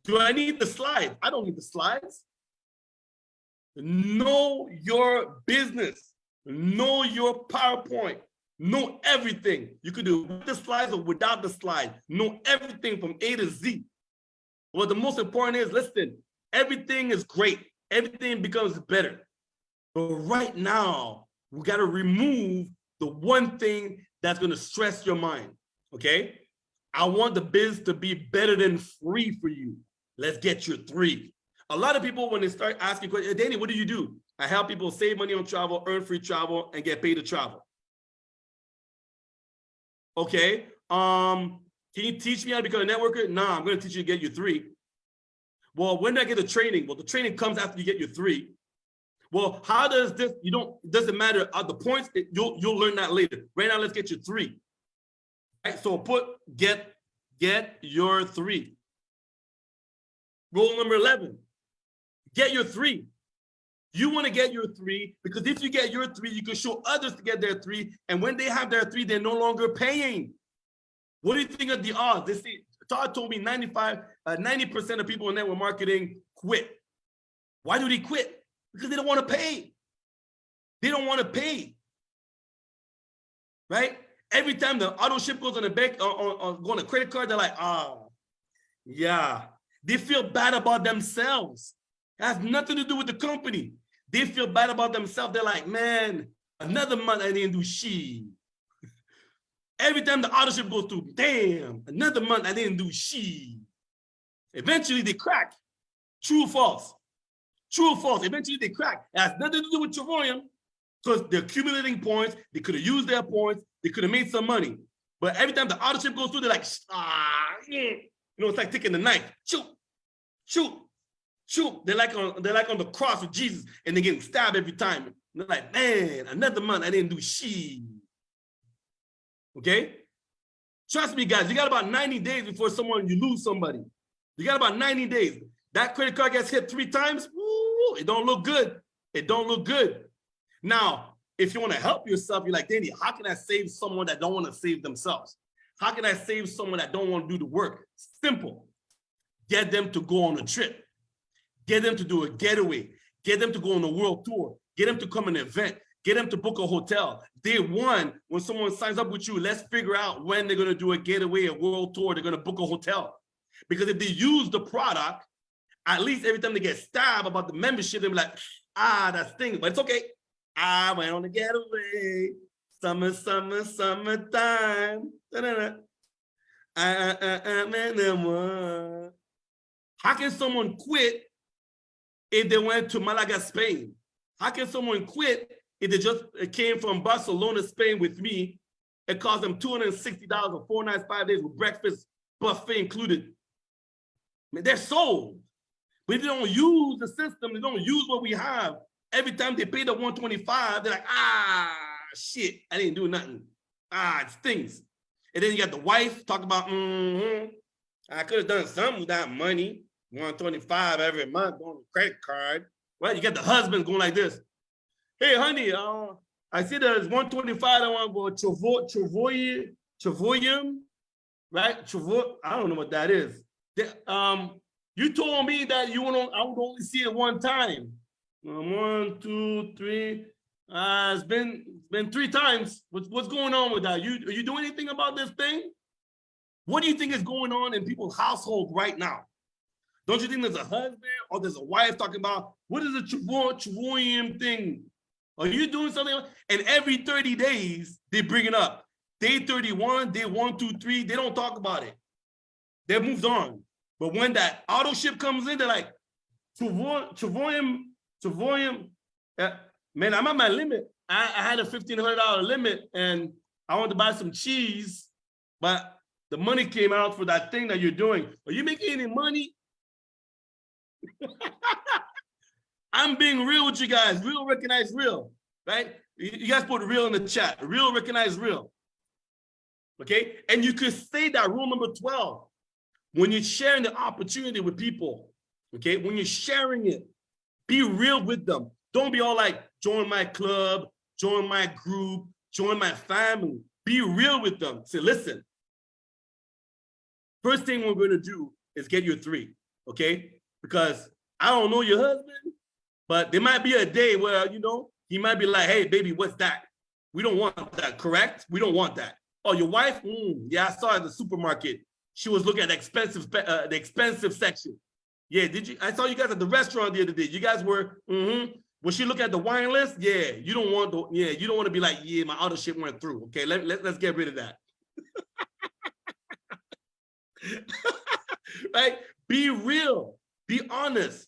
Do I need the slides? I don't need the slides. Know your business. Know your PowerPoint. Know everything. You could do with the slides or without the slide. Know everything from A to Z. What the most important is, listen, everything is great. Everything becomes better. But right now, we got to remove the one thing that's going to stress your mind. Okay? I want the biz to be better than free for you. Let's get your 3. A lot of people, when they start asking questions, Danny, what do? I help people save money on travel, earn free travel, and get paid to travel. Okay. Can you teach me how to become a networker? Nah, I'm going to teach you to get your 3. Well, when do I get the training? Well, the training comes after you get your 3. Well, how does this, it doesn't matter. The points, you'll learn that later. Right now, let's get your 3. Right, so get your 3. Rule number 11, get your 3. You want to get your 3 because if you get your 3, you can show others to get their 3. And when they have their 3, they're no longer paying. What do you think of the odds? They say, Todd told me 90% of people in network marketing quit. Why do they quit? Because they don't want to pay. They don't want to pay. Right? Every time the auto ship goes on the bank or go on a credit card, they're like, yeah. They feel bad about themselves. It has nothing to do with the company. They feel bad about themselves. They're like, man, another month I didn't do shit. Every time the authorship goes through, damn, another month I didn't do shit. Eventually they crack. True or false? True or false? Eventually they crack. It has nothing to do with Travorium because they're accumulating points. They could have used their points. They could have made some money. But every time the authorship goes through, they're like, you know, it's like taking the knife. Shoot, shoot, shoot. They're like on the cross with Jesus and they're getting stabbed every time. And they're like, man, another month I didn't do shit. Okay? Trust me, guys, you got about 90 days before you lose somebody. You got about 90 days. That credit card gets hit 3 times, woo, it don't look good. It don't look good. Now, if you want to help yourself, you're like, Danny, how can I save someone that don't want to save themselves? How can I save someone that don't want to do the work? Simple. Get them to go on a trip. Get them to do a getaway. Get them to go on a world tour. Get them to come an event. Get them to book a hotel. Day one, when someone signs up with you, let's figure out when they're going to do a getaway, a world tour, they're going to book a hotel. Because if they use the product, at least every time they get stabbed about the membership, they'll be like, that stinks, but it's okay. I went on a getaway. Summer, summer, summertime. Da-da-da. How can someone quit if they went to Malaga, Spain? How can someone quit if they just came from Barcelona, Spain with me? It cost them $260 for 4 nights, 5 days with breakfast, buffet included. I mean, they're sold. But if they don't use the system, they don't use what we have, every time they pay the $125, they're like, shit, I didn't do nothing. It stings. And then you got the wife talk about, I could have done something with that money, $125 every month on the credit card. Well, you got the husband going like this. Hey, honey, I see there's $125 I want to go Travorium, right? I don't know what that is. You told me that I would only see it one time. 1, 2, 3. It's been 3 times. What's going on with that? Are you doing anything about this thing? What do you think is going on in people's household right now? Don't you think there's a husband or there's a wife talking about what is a Travorium thing? Are you doing something? And every 30 days they bring it up. Day 31, day 1, 2, 3. They don't talk about it. They moved on. But when that auto ship comes in, they're like, Travorium, man, I'm at my limit. I had a $1,500 limit and I wanted to buy some cheese, but the money came out for that thing that you're doing. Are you making any money? I'm being real with you guys. Real recognize real, right? You guys put real in the chat. Real recognize real. Okay? And you could say that rule number 12. When you're sharing the opportunity with people, okay? When you're sharing it, be real with them. Don't be all like, join my club, join my group, join my family. Be real with them. Say, listen, first thing we're going to do is get you 3, okay? Because I don't know your husband, but there might be a day where, he might be like, hey, baby, what's that? We don't want that, correct? We don't want that. Oh, your wife? Yeah, I saw her at the supermarket. She was looking at the expensive section. Yeah, did you? I saw you guys at the restaurant the other day. You guys were, Was she looking at the wine list? Yeah, you don't want to be like, yeah, my auto ship went through. Okay, let's get rid of that. Right? Be real. Be honest.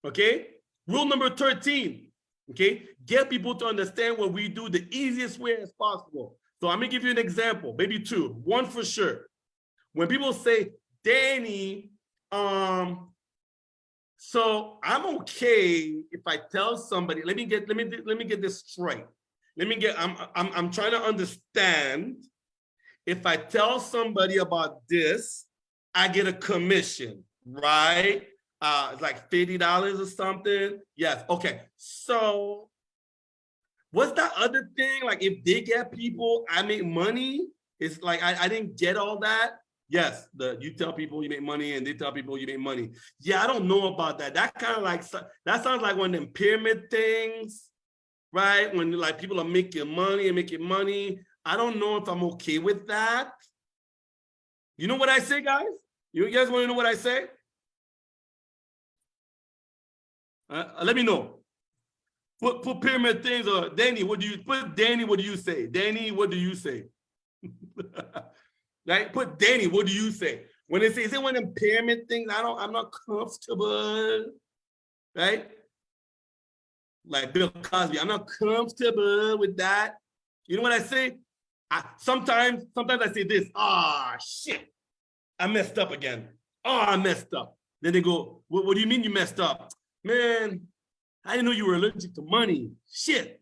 Okay? Rule number 13. Okay? Get people to understand what we do the easiest way as possible. So I'm gonna give you an example, maybe 2. 1 for sure. When people say, Danny, so I'm okay if I tell somebody, let me get this straight. I'm trying to understand. If I tell somebody about this, I get a commission, right? It's like $50 or something. Yes, okay. So what's that other thing? Like if they get people, I make money. It's like I didn't get all that. Yes, you tell people you make money and they tell people you make money. Yeah, I don't know about that. That kind of like, that sounds like one of them pyramid things, right? When like people are making money. I don't know if I'm okay with that. You know what I say, guys? You guys want to know what I say? Let me know. Put pyramid things or Danny, what do you say? Danny, what do you say? Right? Put Danny, what do you say? When they say, is it one impairment thing? I'm not comfortable. Right? Like Bill Cosby, I'm not comfortable with that. You know what I say? Sometimes I say this, shit, I messed up again. I messed up. Then they go, what do you mean you messed up? Man, I didn't know you were allergic to money. Shit.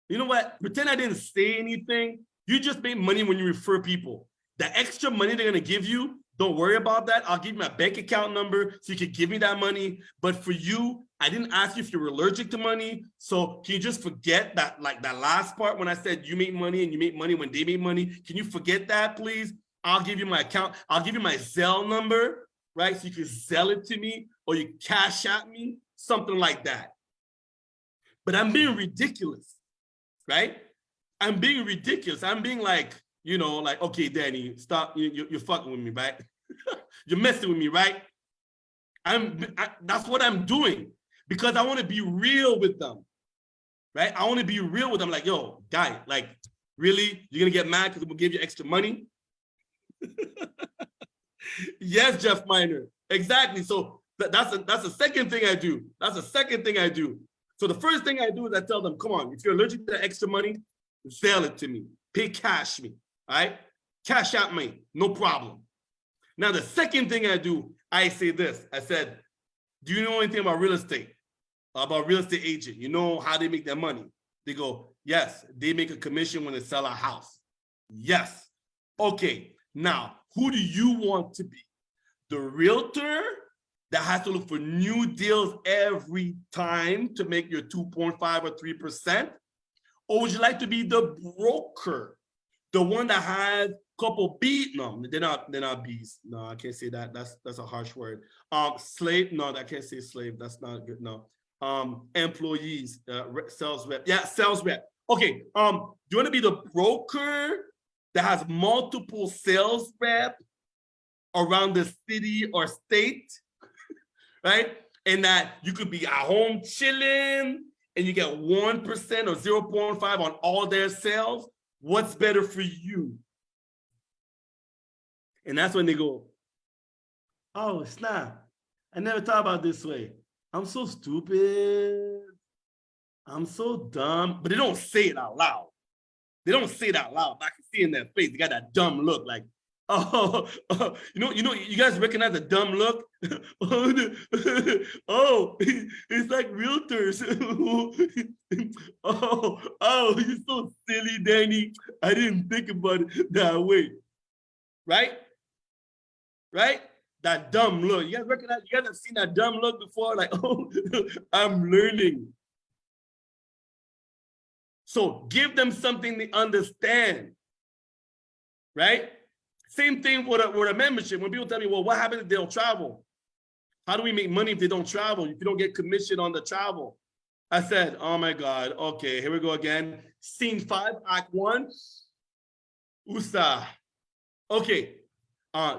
You know what? Pretend I didn't say anything. You just make money when you refer people. The extra money they're going to give you, don't worry about that. I'll give you my bank account number so you can give me that money. But for you, I didn't ask you if you're allergic to money. So can you just forget that, like that last part when I said you make money and you make money when they make money? Can you forget that, please? I'll give you my account. I'll give you my Zelle number, right? So you can Zelle it to me or you cash at me, something like that. But I'm being ridiculous, right? I'm being ridiculous. I'm being like, you know, like, okay, Danny, stop. You're fucking with me, right? You're messing with me, right? That's what I'm doing because I want to be real with them, right? I want to be real with them. Like, yo, guy, like, really? You're going to get mad because we'll give you extra money? Yes, Jeff Miner. Exactly. So that's the second thing I do. That's the second thing I do. So the first thing I do is I tell them, come on, if you're allergic to the extra money, sell it to me. Pay cash me. All right? Cash out me. No problem. Now, the second thing I do, I say this. I said, do you know anything about real estate? About real estate agent? You know how they make their money? They go, yes, they make a commission when they sell a house. Yes. Okay. Now, who do you want to be? The realtor that has to look for new deals every time to make your 2.5 or 3%? Or would you like to be the broker? The one that has a couple bees? No, they're not bees. No, I can't say that. That's a harsh word. Slave? No, I can't say slave. That's not good. No. Employees, sales rep. Yeah, sales rep. Okay. Do you want to be the broker that has multiple sales rep around the city or state, right? And that you could be at home chilling and you get 1% or 0.5 on all their sales? What's better for you? And that's when they go, oh, snap. I never thought about it this way. I'm so stupid. I'm so dumb. But they don't say it out loud. They don't say it out loud. I can see in their face. They got that dumb look like, you guys recognize the dumb look? Oh, it's like realtors. Oh, you're so silly, Danny. I didn't think about it that way. Right? Right? That dumb look. You guys recognize, you guys have seen that dumb look before? Like, oh, I'm learning. So give them something they understand. Right? Same thing with a membership. When people tell me, well, what happens if they don't travel? How do we make money if they don't travel? If you don't get commission on the travel? I said, oh my God, okay, here we go again. Scene 5, Act 1. USA. Okay,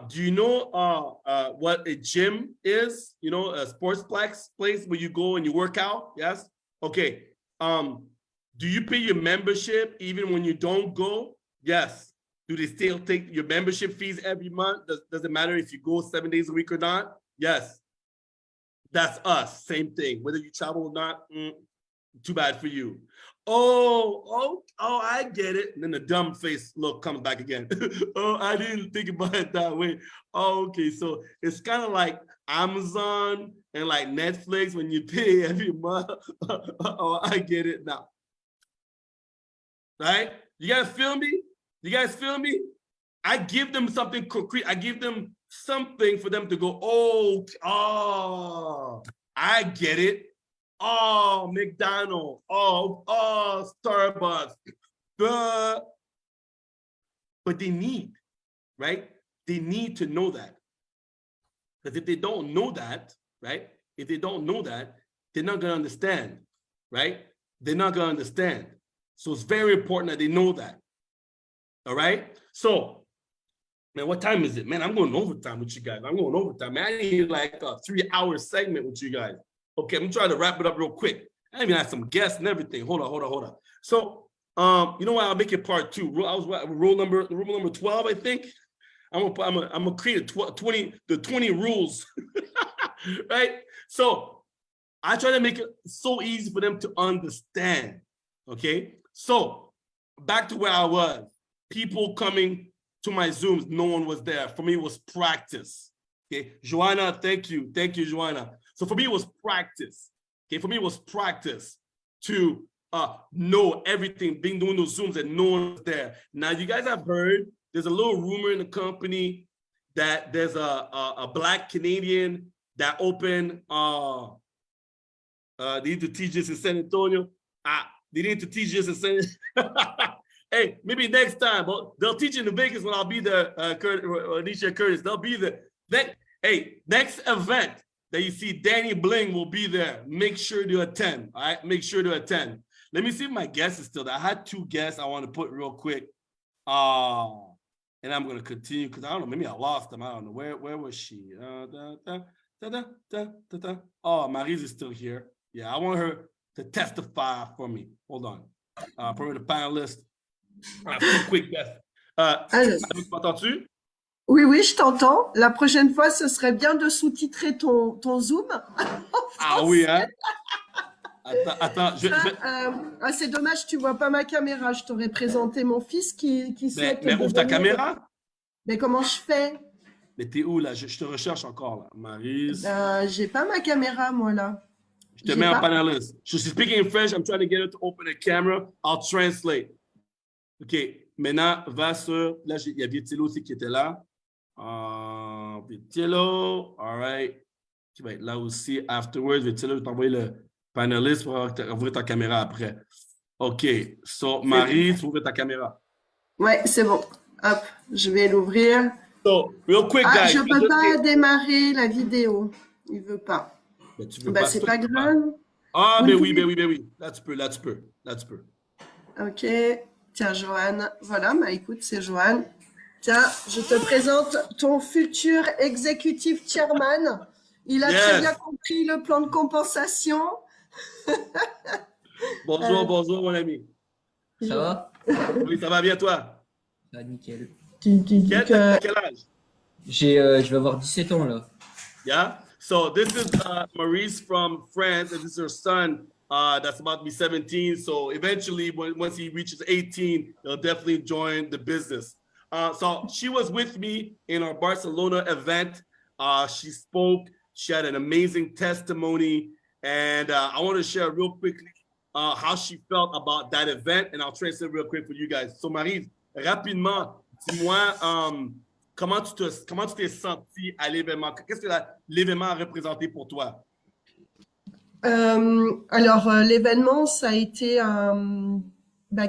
do you know what a gym is? You know, a sportsplex place where you go and you work out? Yes? Okay, do you pay your membership even when you don't go? Yes. Do they still take your membership fees every month? Does it matter if you go 7 days a week or not? Yes. That's us. Same thing. Whether you travel or not, too bad for you. Oh, I get it. And then the dumb face look comes back again. Oh, I didn't think about it that way. Oh, okay. So it's kind of like Amazon and like Netflix when you pay every month. Oh, I get it now. Right? You guys feel me? You guys feel me? I give them something concrete. I give them something for them to go, oh, I get it. Oh, McDonald's. Oh, Starbucks. But they need, right? They need to know that. Because if they don't know that, right? If they don't know that, they're not going to understand, right? They're not going to understand. So it's very important that they know that. All right. So, man, what time is it? Man, I'm going overtime with you guys. I'm going overtime. Man, I need like a 3-hour segment with you guys. Okay, I'm trying to wrap it up real quick. I even have some guests and everything. Hold on. So, You know what? I'll make it part 2. I was rule number 12, I think. I'm gonna create 20 rules, right? So I try to make it so easy for them to understand. Okay, so back to where I was. People coming to my Zooms, no one was there. For me, it was practice. Okay, Joanna, thank you, Joanna. So for me, it was practice. Okay, for me, it was practice to know everything, doing those Zooms and no one was there. Now, you guys have heard, there's a little rumor in the company that there's a Black Canadian that opened, they need to teach this in San Antonio. They need to teach this in San Hey, maybe next time, but they'll teach in Vegas when I'll be there, Anisha Curtis. They'll be there. Next event that you see Danny Bling will be there. Make sure to attend, all right? Make sure to attend. Let me see if my guest is still there. I had 2 guests I want to put real quick. And I'm going to continue because I don't know, maybe I lost them. I don't know. Where was she? Oh, Maryse is still here. Yeah, I want her to testify for me. Hold on. For the panelist. Quick guess. M'entends-tu? Oui, oui, je t'entends. La prochaine fois, ce serait bien de sous-titrer ton Zoom. Ah oui, hein? Attends. C'est dommage, tu vois pas ma caméra. Je t'aurais présenté mon fils qui souhaite. Mais ouvre ta caméra. Mais comment je fais? Mais t'es où là? Je te recherche encore là. Maryse. J'ai pas ma caméra, moi là. Je te mets en panelist. She's speaking in French. I'm trying to get her to open a camera. I'll translate. OK. Maintenant, va sur. Là, il y a Vietillo aussi qui était là. Vietillo. All right. Qui va être là aussi. Afterwards, Vietillo, je vais t'envoyer le panelist pour ouvrir ta caméra après. OK. So, Maryse, ouvre ta caméra. Ouais, c'est bon. Hop, je vais l'ouvrir. So, real quick, guys. Je ne peux pas démarrer la vidéo. Il ne veut pas. C'est pas grave. Mais oui. Là, tu peux. OK. Tiens, Joanne. Voilà, écoute, c'est Joanne. Tiens, je te présente ton futur executive chairman. Il a très bien compris le plan de compensation. Bonjour, mon ami. Ça va? Oui, ça va bien, toi? Ça va, nickel. Quel âge? Je vais avoir 17 ans, là. Yeah? So this is Maryse from France, and this is her son that's about to be 17. So eventually, once he reaches 18, he'll definitely join the business. So she was with me in our Barcelona event. She spoke. She had an amazing testimony. And I want to share real quickly how she felt about that event. And I'll translate real quick for you guys. So Maryse, rapidement, dis-moi, comment tu t'es senti à l'événement? Qu'est-ce que l'événement a représenté pour toi? Alors, l'événement, ça a été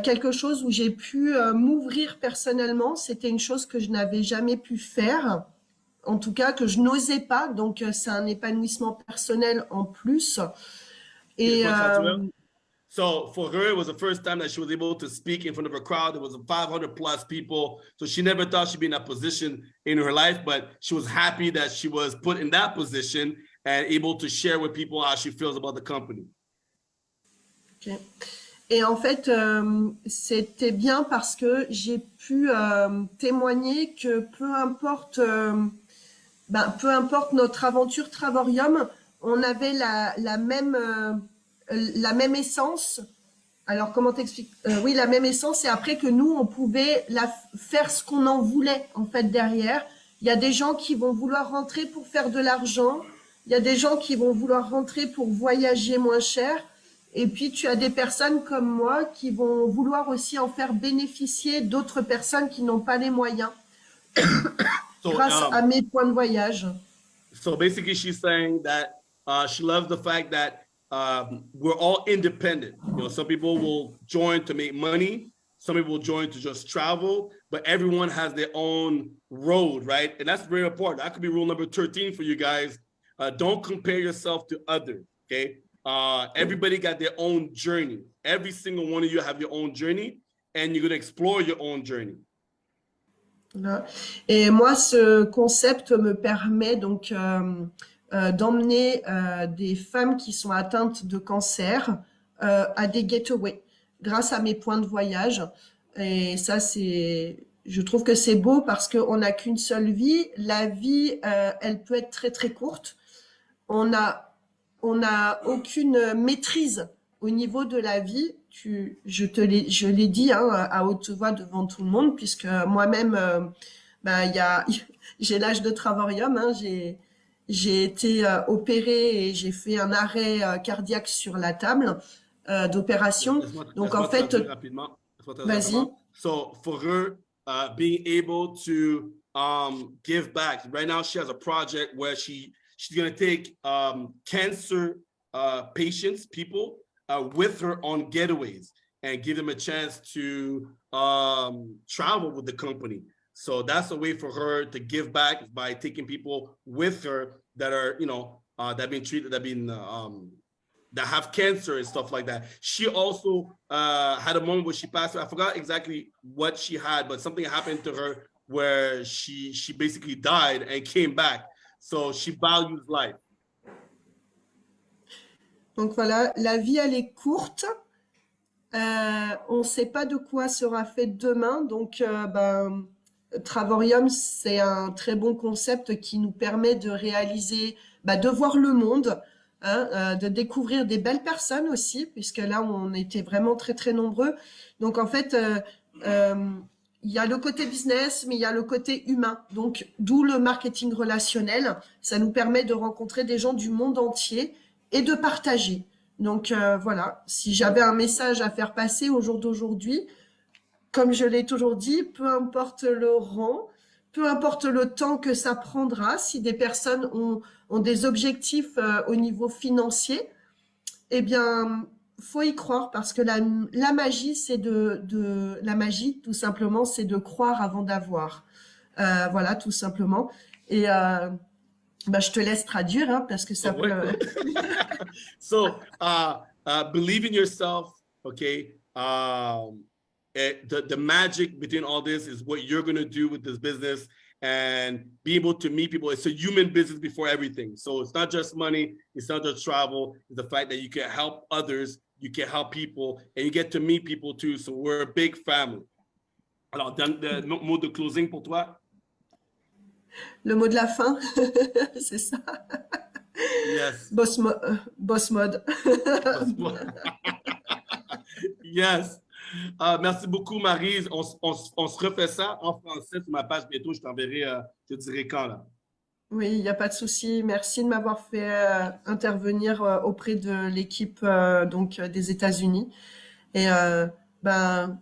quelque chose où j'ai pu m'ouvrir personnellement. C'était une chose que je n'avais jamais pu faire, en tout cas que je n'osais pas. Donc, c'est un épanouissement personnel en plus. Et So for her, it was the first time that she was able to speak in front of a crowd. There was 500 plus people. So she never thought she'd be in that position in her life, but she was happy that she was put in that position and able to share with people how she feels about the company. Okay. Et en fait, c'était bien parce que j'ai pu témoigner que peu importe notre aventure Travorium, on avait la même essence. Alors, comment t'expliques? Oui, la même essence. Et après que nous, on pouvait faire ce qu'on en voulait, en fait, derrière. Il y a des gens qui vont vouloir rentrer pour faire de l'argent. Il y a des gens qui vont vouloir rentrer pour voyager moins cher. Et puis, tu as des personnes comme moi qui vont vouloir aussi en faire bénéficier d'autres personnes qui n'ont pas les moyens grâce à mes points de voyage. So basically, she's saying that she loves the fact that we're all independent. You know, some people will join to make money. Some people will join to just travel, but everyone has their own road, right? And that's very important. That could be rule number 13 for you guys. Don't compare yourself to others, okay? Everybody got their own journey. Every single one of you have your own journey, and you're going to explore your own journey. Et moi, ce concept me permet donc d'emmener des femmes qui sont atteintes de cancer à des getaways. grâce à mes points de voyage. Et ça, je trouve que c'est beau parce qu'on n'a qu'une seule vie. La vie, elle peut être très très courte. On a, on n'a aucune maîtrise au niveau de la vie. Je l'ai dit hein, à haute voix devant tout le monde, puisque moi-même, j'ai l'âge de Travorium. Hein, j'ai été opérée et j'ai fait un arrêt cardiaque sur la table d'opération. Donc en Laisse-moi fait, traduire rapidement. Laisse-moi traduire vas-y. rapidement. So for her, being able to give back. Right now, she has a project where she's going to take cancer patients, people, with her on getaways and give them a chance to travel with the company. So that's a way for her to give back by taking people with her that are, that have been treated, that have cancer and stuff like that. She also had a moment where she passed away. I forgot exactly what she had, but something happened to her where she basically died and came back. So she values life. Donc voilà, la vie elle est courte. On ne sait pas de quoi sera fait demain, donc Travorium, c'est un très bon concept qui nous permet de réaliser, de voir le monde, hein, de découvrir des belles personnes aussi, puisque là, on était vraiment très, très nombreux. Donc, en fait, il y a le côté business, mais il y a le côté humain. Donc, d'où le marketing relationnel. Ça nous permet de rencontrer des gens du monde entier et de partager. Donc, voilà, si j'avais un message à faire passer au jour d'aujourd'hui, comme je l'ai toujours dit, peu importe le rang, peu importe le temps que ça prendra, si des personnes ont des objectifs au niveau financier, eh bien, faut y croire parce que la magie, c'est la magie, tout simplement, c'est de croire avant d'avoir. Voilà, tout simplement. Et je te laisse traduire hein, parce que ça peut. So, believe in yourself, okay? The magic between all this is what you're going to do with this business and be able to meet people. It's a human business before everything. So it's not just money. It's not just travel. It's the fact that you can help others, you can help people, and you get to meet people too. So we're a big family. Alors, le mot de closing pour toi? Le mot de la fin, c'est ça. Yes. Boss mode. Yes. Merci beaucoup, Maryse. On se refait ça en français sur ma page bientôt. Je t'enverrai, je te dirai quand là. Oui, il n'y a pas de souci. Merci de m'avoir fait intervenir auprès de l'équipe donc des États-Unis. Et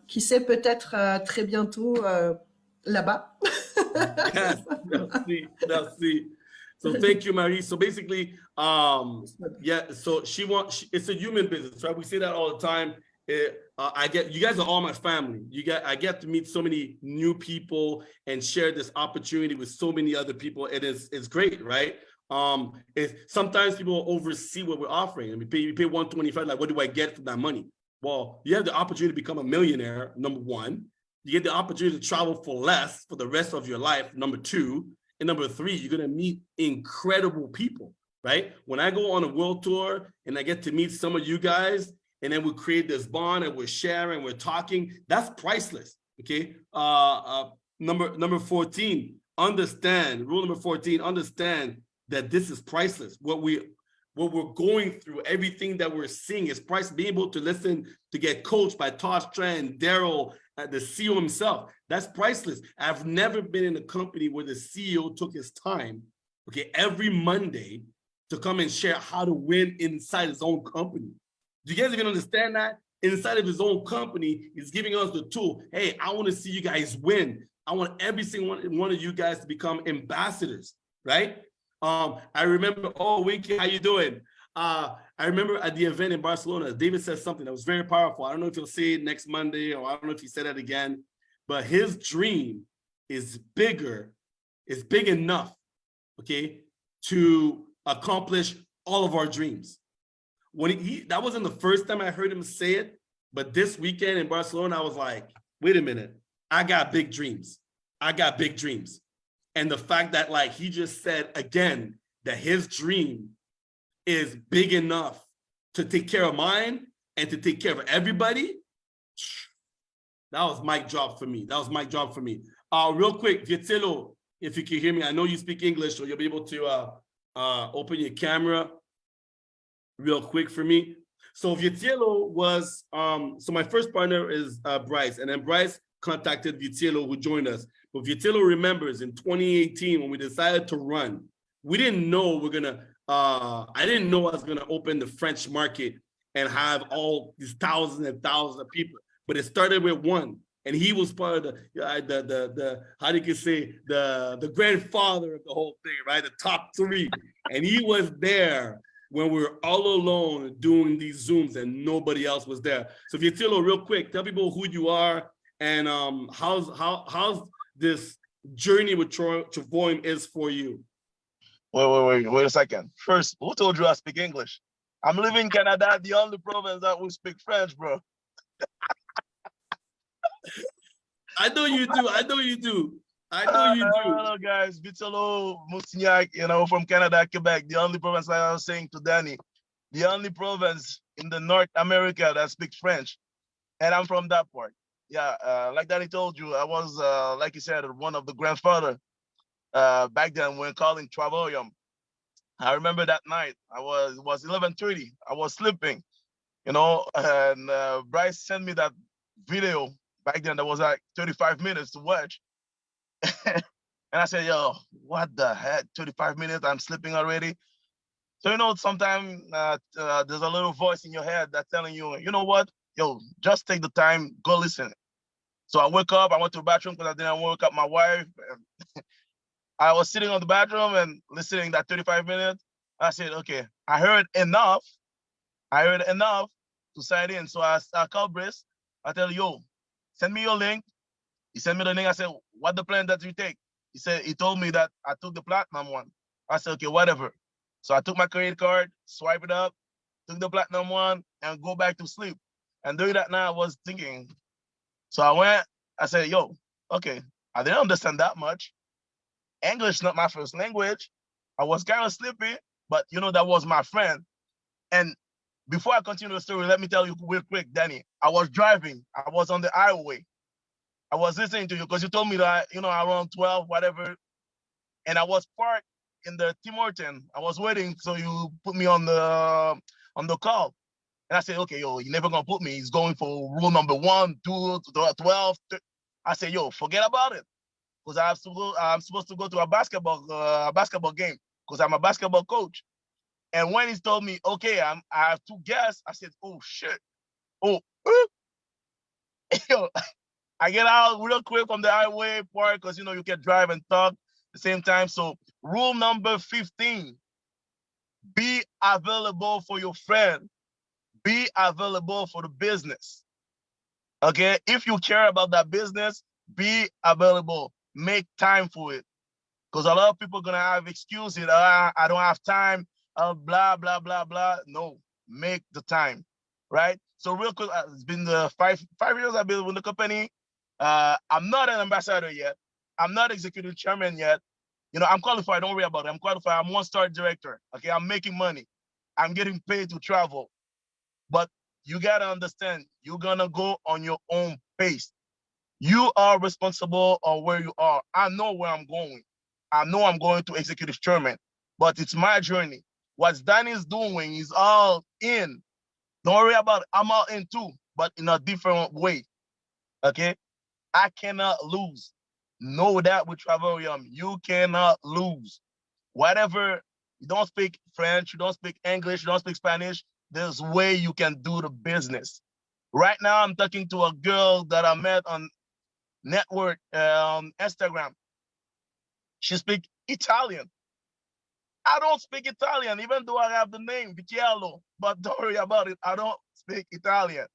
qui sait, peut-être très bientôt là-bas. Yes, merci. So thank you, Marie. So basically, so it's a human business, right? We say that all the time. You guys are all my family. I get to meet so many new people and share this opportunity with so many other people. It's great, right? Sometimes people oversee what we're offering. I mean, we pay $125. Like, what do I get for that money? Well, you have the opportunity to become a millionaire, number one. You get the opportunity to travel for less for the rest of your life, number two. And number three, you're going to meet incredible people, right? When I go on a world tour and I get to meet some of you guys, and then we create this bond and we're sharing, we're talking, that's priceless, okay? Number 14, rule number 14, understand that this is priceless. What we're going through, everything that we're seeing is priceless. Being able to listen, to get coached by Tosh Tran, Daryl, the CEO himself, that's priceless. I've never been in a company where the CEO took his time, okay, every Monday to come and share how to win inside his own company. Do you guys even understand that? Inside of his own company, he's giving us the tool. Hey, I want to see you guys win. I want every single one of you guys to become ambassadors, right? I remember, Winky, how you doing? I remember at the event in Barcelona, David said something that was very powerful. I don't know if he'll say it next Monday, or I don't know if he said it again, but his dream is big enough, okay, to accomplish all of our dreams. That wasn't the first time I heard him say it, but this weekend in Barcelona, I was like, wait a minute, I got big dreams. And the fact that he just said again, that his dream is big enough to take care of mine and to take care of everybody, That was mic drop for me. That was mic drop for me. Real quick, Vietilo, if you can hear me, I know you speak English, so you'll be able to open your camera real quick for me. So Vietilo was, so my first partner is Bryce, and then Bryce contacted Vietilo, who joined us. But Vietilo remembers in 2018 when we decided to run, we didn't know we're gonna, I didn't know I was gonna open the French market and have all these thousands and thousands of people. But it started with one, and he was part of the how do you say, the grandfather of the whole thing, right? The top three, and he was there when we were all alone doing these Zooms and nobody else was there. So Vietilo, real quick, tell people who you are and how's this journey with Travorium is for you. Wait a second. First, who told you I speak English? I'm living in Canada, the only province that will speak French, bro. I know you do. I know you do. I know you do. Hello, guys. Vitalo Moussignac, from Canada, Quebec, the only province, like I was saying to Danny, the only province in the North America that speaks French. And I'm from that part. Yeah, like Danny told you, I was, like you said, one of the grandfather back then when calling Travorium. I remember that night, it was 11:30. I was sleeping, and Bryce sent me that video. Back then, that was like 35 minutes to watch. And I said, yo, what the heck? 35 minutes, I'm sleeping already. So, sometimes there's a little voice in your head that's telling you, you know what? Yo, just take the time, go listen. So I woke up, I went to the bathroom because I didn't wake up my wife. I was sitting on the bathroom and listening that 35 minutes. I said, okay, I heard enough. I heard enough to sign in. So I called Brice. I tell you, yo, send me your link. He sent me the link. I said, what the plan that you take? He told me that I took the platinum one. I said, okay, whatever. So I took my credit card, swipe it up, took the platinum one, and go back to sleep. And during that night, I was thinking. So I said, yo, okay, I didn't understand that much. English not my first language. I was kind of sleepy, but that was my friend. And before I continue the story, let me tell you real quick, Danny. I was driving. I was on the highway. I was listening to you because you told me that, around 12, whatever. And I was parked in the Tim Horton. I was waiting, so you put me on the call. And I said, okay, yo, you're never gonna put me. He's going for rule number 1, 2, 12. I said, yo, forget about it. Because I'm supposed to go to a basketball game because I'm a basketball coach. And when he told me, okay, I have 2 guests, I said, oh shit. Oh, yo, I get out real quick from the highway park because you can drive and talk at the same time. So rule number 15, be available for your friend. Be available for the business. Okay, if you care about that business, be available. Make time for it. Because a lot of people are gonna have excuses. I don't have time. Blah blah blah blah. No, make the time, right? So real quick, it's been 5 years I've been with the company. I'm not an ambassador yet. I'm not executive chairman yet. I'm qualified. Don't worry about it. I'm qualified. I'm 1-star director. Okay, I'm making money. I'm getting paid to travel. But you gotta understand, you're gonna go on your own pace. You are responsible on where you are. I know where I'm going. I know I'm going to executive chairman, but it's my journey. What Danny's doing is all in. Don't worry about it. I'm all in too, but in a different way. Okay? I cannot lose. Know that with Travorium. You cannot lose. Whatever, you don't speak French, you don't speak English, you don't speak Spanish, there's a way you can do the business. Right now, I'm talking to a girl that I met on network, Instagram. She speaks Italian. I don't speak Italian, even though I have the name, Vitiello, but don't worry about it. I don't speak Italian.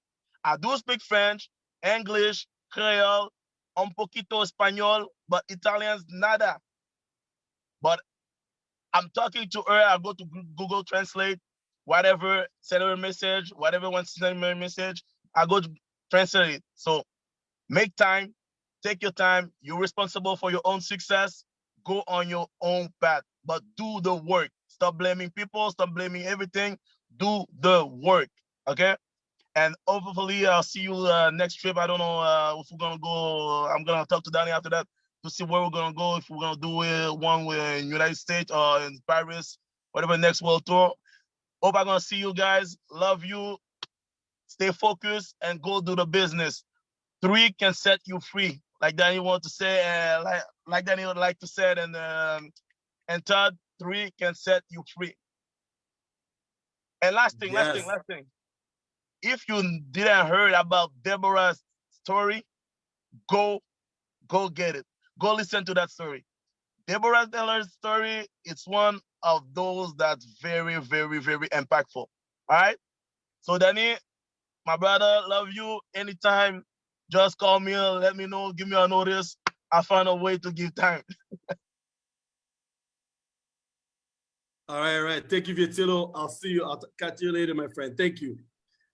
I do speak French, English, Creole, un poquito Espanol, but Italian's nada. But I'm talking to her. I go to Google Translate, whatever, send her a message, whatever wants to send me a message, I go to translate it. So make time, take your time. You're responsible for your own success. Go on your own path, but do the work. Stop blaming people. Stop blaming everything. Do the work, okay? And hopefully I'll see you next trip. I don't know if we're gonna go. I'm gonna talk to Danny after that to see where we're gonna go. If we're gonna do one in United States or in Paris, whatever next world tour. Hope I'm gonna see you guys. Love you. Stay focused and go do the business. 3 can set you free, like Danny want to say, like Danny would like to say, and third, 3 can set you free. And last thing. If you didn't heard about Deborah's story, go get it. Go listen to that story. Deborah Teller's story, it's one of those that's very, very, very impactful. All right. So Danny, my brother, love you. Anytime, just call me, let me know, give me a notice. I find a way to give time. All right. Thank you, Vitillo. I'll see you. I'll catch you later, my friend. Thank you.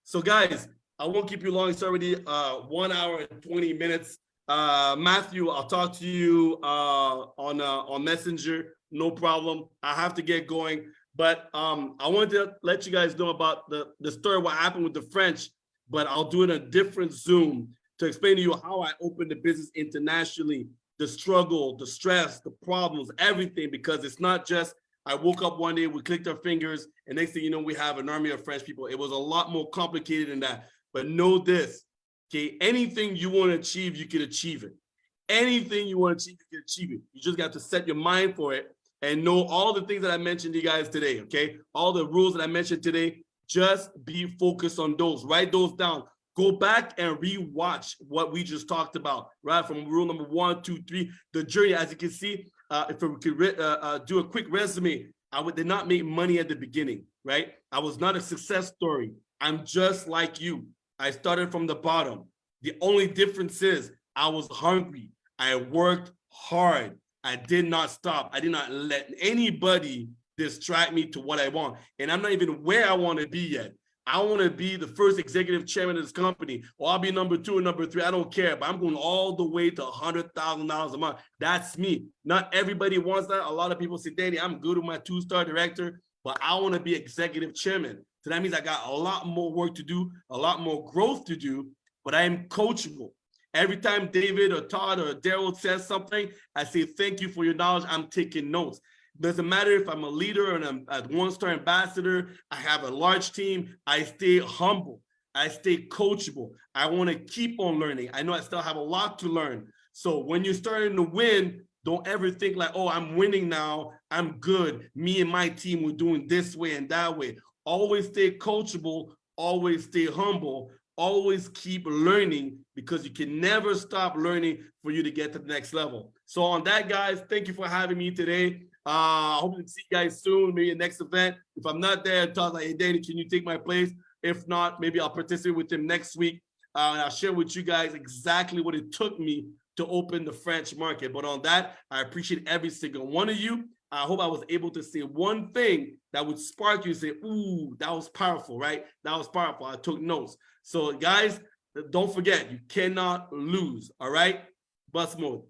So, guys, I won't keep you long. It's already 1 hour and 20 minutes. Matthew, I'll talk to you on Messenger. No problem. I have to get going. But I wanted to let you guys know about the story, what happened with the French, but I'll do it in a different Zoom to explain to you how I opened the business internationally, the struggle, the stress, the problems, everything, because it's not just I woke up one day, we clicked our fingers, and next thing you know, we have an army of French people. It was a lot more complicated than that. But know this, okay? Anything you want to achieve, you can achieve it. Anything you want to achieve, you can achieve it. You just got to set your mind for it and know all the things that I mentioned to you guys today, okay? All the rules that I mentioned today, just be focused on those. Write those down. Go back and rewatch what we just talked about, right? From rule number 1, 2, 3, the journey. As you can see, if we could do a quick resume, I did not make money at the beginning, right? I was not a success story. I'm just like you. I started from the bottom. The only difference is I was hungry. I worked hard. I did not stop. I did not let anybody distract me to what I want. And I'm not even where I want to be yet. I want to be the first executive chairman of this company, or I'll be number 2 or number 3. I don't care, but I'm going all the way to $100,000 a month. That's me. Not everybody wants that. A lot of people say, Danny, I'm good with my 2-star director, but I want to be executive chairman. So that means I got a lot more work to do, a lot more growth to do, but I am coachable. Every time David or Todd or Daryl says something, I say, thank you for your knowledge. I'm taking notes. Doesn't matter if I'm a leader and I'm a 1-star ambassador, I have a large team, I stay humble, I stay coachable. I want to keep on learning. I know I still have a lot to learn. So when you're starting to win, don't ever think like, oh, I'm winning now, I'm good. Me and my team were doing this way and that way. Always stay coachable, always stay humble, always keep learning, because you can never stop learning for you to get to the next level. So on that, guys, thank you for having me today. I hope to see you guys soon, maybe next event. If I'm not there, talk like, hey, Danny, can you take my place? If not, maybe I'll participate with him next week. And I'll share with you guys exactly what it took me to open the French market. But on that, I appreciate every single one of you. I hope I was able to say one thing that would spark you to say, ooh, that was powerful, right? That was powerful. I took notes. So guys, don't forget, you cannot lose, all right? Bust mode.